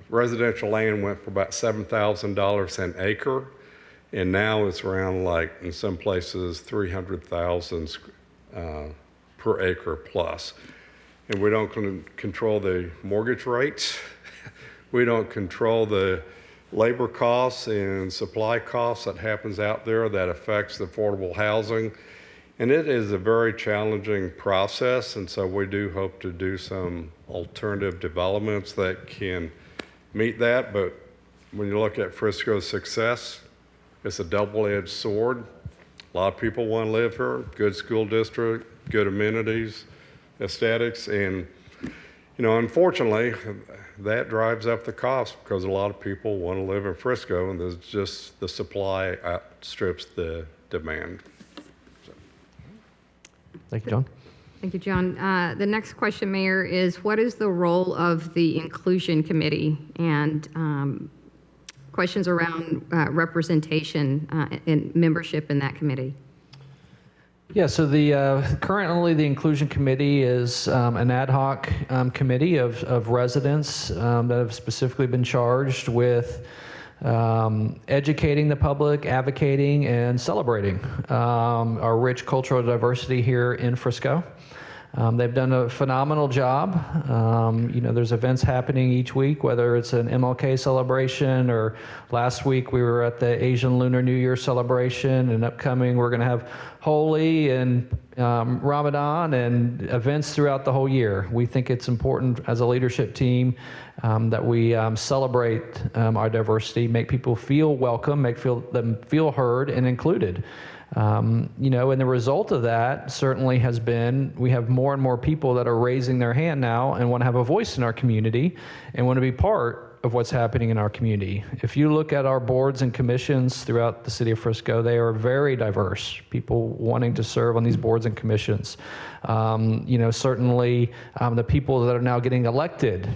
residential land went for about $7,000 an acre. And now it's around, like in some places, $300,000 per acre plus. And we don't control the mortgage rates. We don't control the labor costs and supply costs that happens out there that affects the affordable housing. And it is a very challenging process, and so we do hope to do some alternative developments that can meet that. But when you look at Frisco's success, it's a double-edged sword. A lot of people want to live here, good school district, good amenities, aesthetics, and unfortunately, that drives up the cost because a lot of people want to live in Frisco, and there's just the supply outstrips the demand. Thank you, John. Thank you, John. The next question, Mayor, is what is the role of the Inclusion Committee and questions around representation and membership in that committee? Yeah, so currently the Inclusion Committee is an ad hoc committee of residents that have specifically been charged with educating the public, advocating, and celebrating our rich cultural diversity here in Frisco. They've done a phenomenal job. There's events happening each week, whether it's an MLK celebration or last week we were at the Asian Lunar New Year celebration, and upcoming we're going to have Holi and Ramadan and events throughout the whole year. We think it's important as a leadership team that we celebrate our diversity, make people feel welcome, make them feel heard and included. And the result of that certainly has been we have more and more people that are raising their hand now and want to have a voice in our community and want to be part of what's happening in our community. If you look at our boards and commissions throughout the city of Frisco, they are very diverse, people wanting to serve on these boards and commissions. Certainly the people that are now getting elected,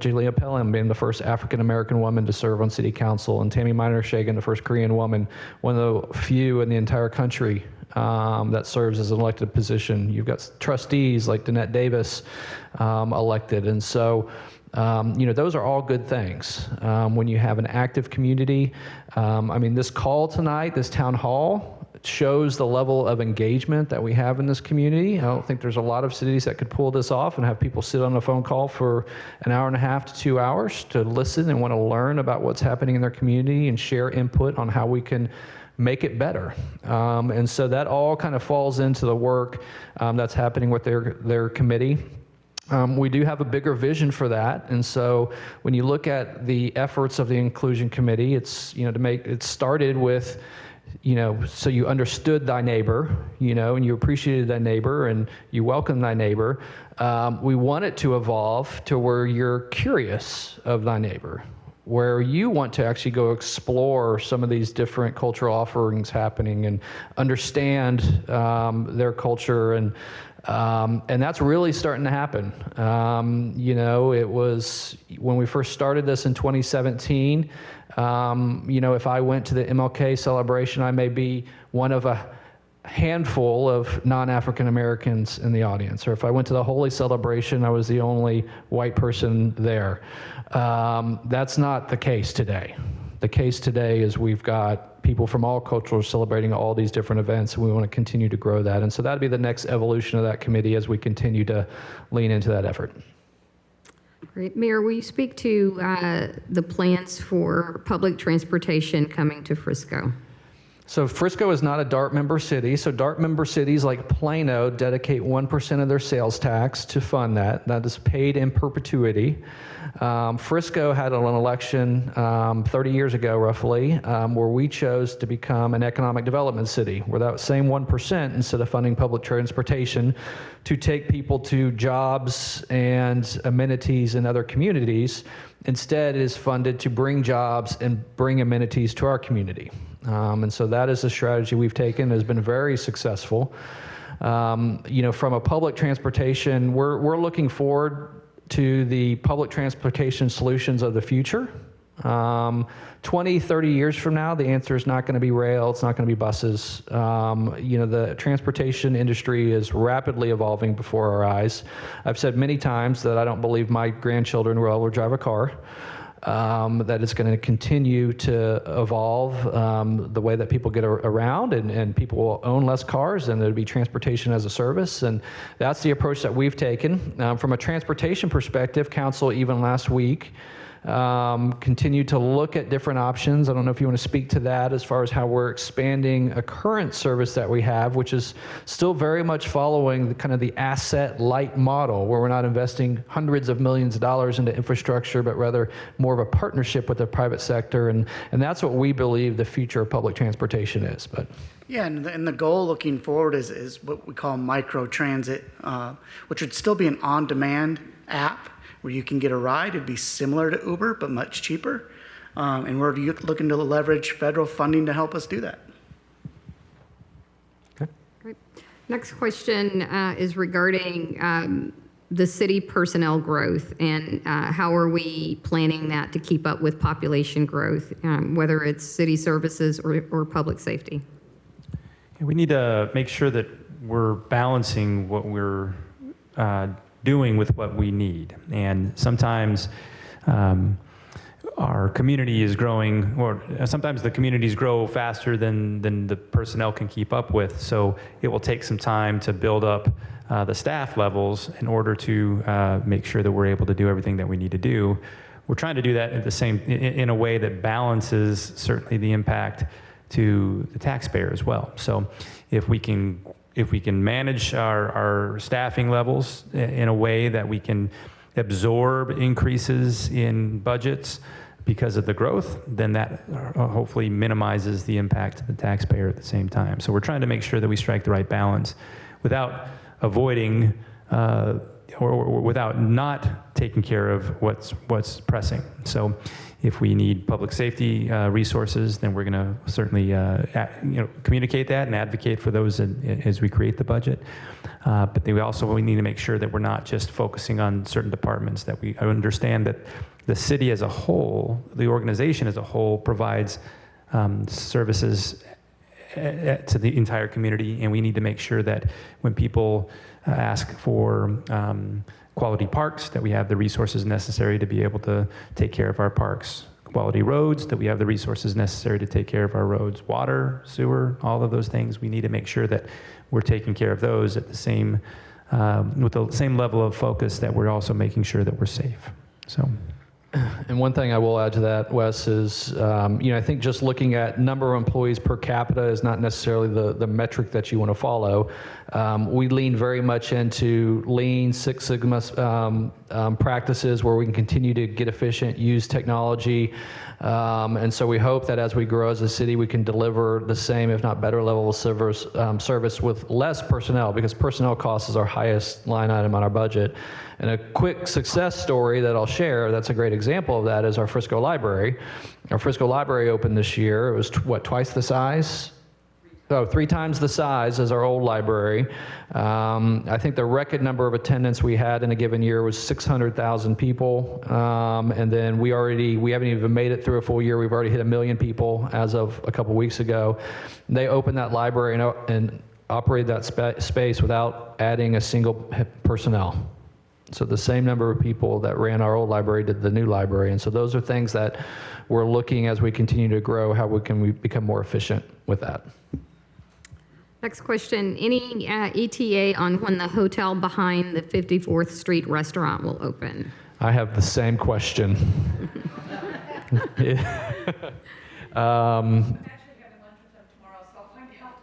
Julia Pelham being the first African-American woman to serve on city council, and Tammy Miner-Shagan, the first Korean woman, one of the few in the entire country that serves as an elected position. You've got trustees like Danette Davis elected. And so, those are all good things. When you have an active community, this call tonight, this town hall, shows the level of engagement that we have in this community. I don't think there's a lot of cities that could pull this off and have people sit on a phone call for an hour and a half to 2 hours to listen and want to learn about what's happening in their community and share input on how we can make it better. And so that all kind of falls into the work that's happening with their committee. We do have a bigger vision for that, and so when you look at the efforts of the Inclusion Committee, it's it started with so you understood thy neighbor, and you appreciated thy neighbor and you welcomed thy neighbor. We want it to evolve to where you're curious of thy neighbor. where you want to actually go explore some of these different cultural offerings happening and understand their culture, and that's really starting to happen. It was when we first started this in 2017. If I went to the MLK celebration, I may be one of a handful of non-African Americans in the audience. Or if I went to the Holy celebration, I was the only white person there. That's not the case today. The case today is we've got people from all cultures celebrating all these different events, and we want to continue to grow that. And so that'd be the next evolution of that committee as we continue to lean into that effort. Great. Mayor, will you speak to the plans for public transportation coming to Frisco? So Frisco is not a DART member city. So DART member cities like Plano dedicate 1% of their sales tax to fund that. That is paid in perpetuity. Frisco had an election 30 years ago, roughly, where we chose to become an economic development city, where that same 1%, instead of funding public transportation, to take people to jobs and amenities in other communities, instead is funded to bring jobs and bring amenities to our community. And so that is a strategy we've taken. It has been very successful. From a public transportation, we're looking forward to the public transportation solutions of the future. 20, 30 years from now, the answer is not going to be rail, it's not going to be buses. The transportation industry is rapidly evolving before our eyes. I've said many times that I don't believe my grandchildren will ever drive a car. That it's going to continue to evolve the way that people get around, and people will own less cars, and there'll be transportation as a service. And that's the approach that we've taken. From a transportation perspective, Council, even last week, continue to look at different options. I don't know if you want to speak to that as far as how we're expanding a current service that we have, which is still very much following the asset light model, where we're not investing hundreds of millions of dollars into infrastructure, but rather more of a partnership with the private sector. And that's what we believe the future of public transportation is. But yeah, and the goal looking forward is what we call micro transit, which would still be an on-demand app where you can get a ride. It'd be similar to Uber, but much cheaper. And we're looking to leverage federal funding to help us do that. Okay. Great. Next question is regarding the city personnel growth, and how are we planning that to keep up with population growth, whether it's city services or public safety? We need to make sure that we're balancing what we're doing with what we need. And sometimes our community is growing, or sometimes the communities grow faster than the personnel can keep up with. So it will take some time to build up the staff levels in order to make sure that we're able to do everything that we need to do. We're trying to do that at the same in a way that balances certainly the impact to the taxpayer as well. So if we can manage our staffing levels in a way that we can absorb increases in budgets because of the growth, then that hopefully minimizes the impact to the taxpayer at the same time. So we're trying to make sure that we strike the right balance without avoiding or without not taking care of what's pressing. So if we need public safety resources, then we're going to certainly communicate that and advocate for those as we create the budget. But we need to make sure that we're not just focusing on certain departments, that we understand that the city as a whole, the organization as a whole, provides services to the entire community, and we need to make sure that when people ask for quality parks, that we have the resources necessary to be able to take care of our parks. Quality roads, that we have the resources necessary to take care of our roads. Water, sewer, all of those things, we need to make sure that we're taking care of those at the same, with the same level of focus that we're also making sure that we're safe. So. And one thing I will add to that, Wes, is I think just looking at number of employees per capita is not necessarily the metric that you want to follow. We lean very much into Lean, Six Sigma practices where we can continue to get efficient, use technology. And so we hope that as we grow as a city, we can deliver the same, if not better level of service with less personnel, because personnel cost is our highest line item on our budget. And a quick success story that I'll share, that's a great example. example of that is our Frisco Library. Our Frisco Library opened this year. It was, twice the size? Oh, 3 times the size as our old library. I think the record number of attendance we had in a given year was 600,000 people. And then we haven't even made it through a full year. We've already hit 1 million people as of a couple weeks ago. They opened that library and operated that space without adding a single personnel. So the same number of people that ran our old library did the new library. And so those are things that we're looking as we continue to grow, how we can become more efficient with that. Next question, any ETA on when the hotel behind the 54th Street restaurant will open? I have the same question.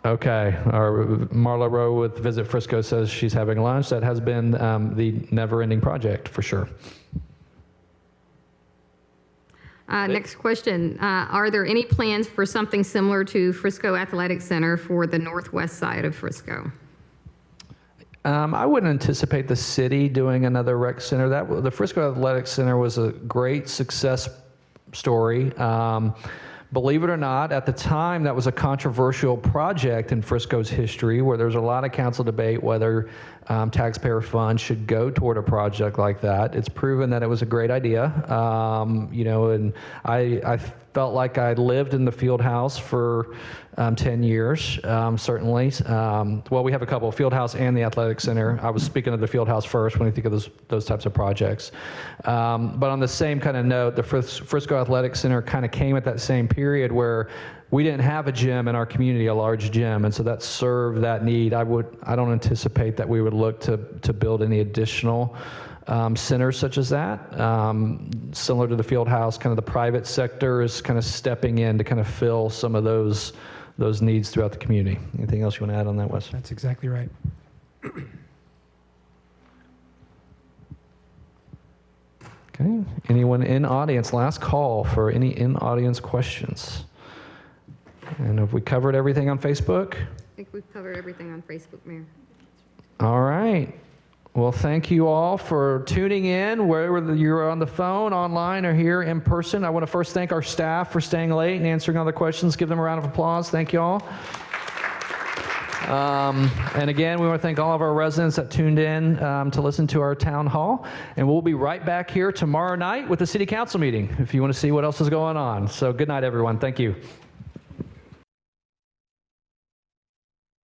Okay, our Marla Rowe with Visit Frisco says she's having lunch. That has been the never-ending project for sure. Next question, are there any plans for something similar to Frisco Athletic Center for the northwest side of Frisco? I wouldn't anticipate the city doing another rec center. The Frisco Athletic Center was a great success story. Believe it or not, at the time, that was a controversial project in Frisco's history where there was a lot of council debate whether taxpayer funds should go toward a project like that. It's proven that it was a great idea, and I felt like I lived in the field house for 10 years, certainly. Well, we have a couple, field house and the athletic center. I was speaking of the field house first when you think of those types of projects. But on the same kind of note, the Frisco Athletic Center kind of came at that same period where we didn't have a gym in our community, a large gym, and so that served that need. I don't anticipate that we would look to build any additional centers such as that. Similar to the field house, kind of the private sector is kind of stepping in to kind of fill some of those needs throughout the community. Anything else you want to add on that, Wes? That's exactly right. Okay. Anyone in audience? Last call for any in-audience questions. And have we covered everything on Facebook? I think we've covered everything on Facebook, Mayor. All right. Well, thank you all for tuning in, whether you're on the phone, online, or here in person. I want to first thank our staff for staying late and answering all the questions. Give them a round of applause. Thank you all. And again, we want to thank all of our residents that tuned in to listen to our town hall. And we'll be right back here tomorrow night with the city council meeting if you want to see what else is going on. So good night, everyone. Thank you.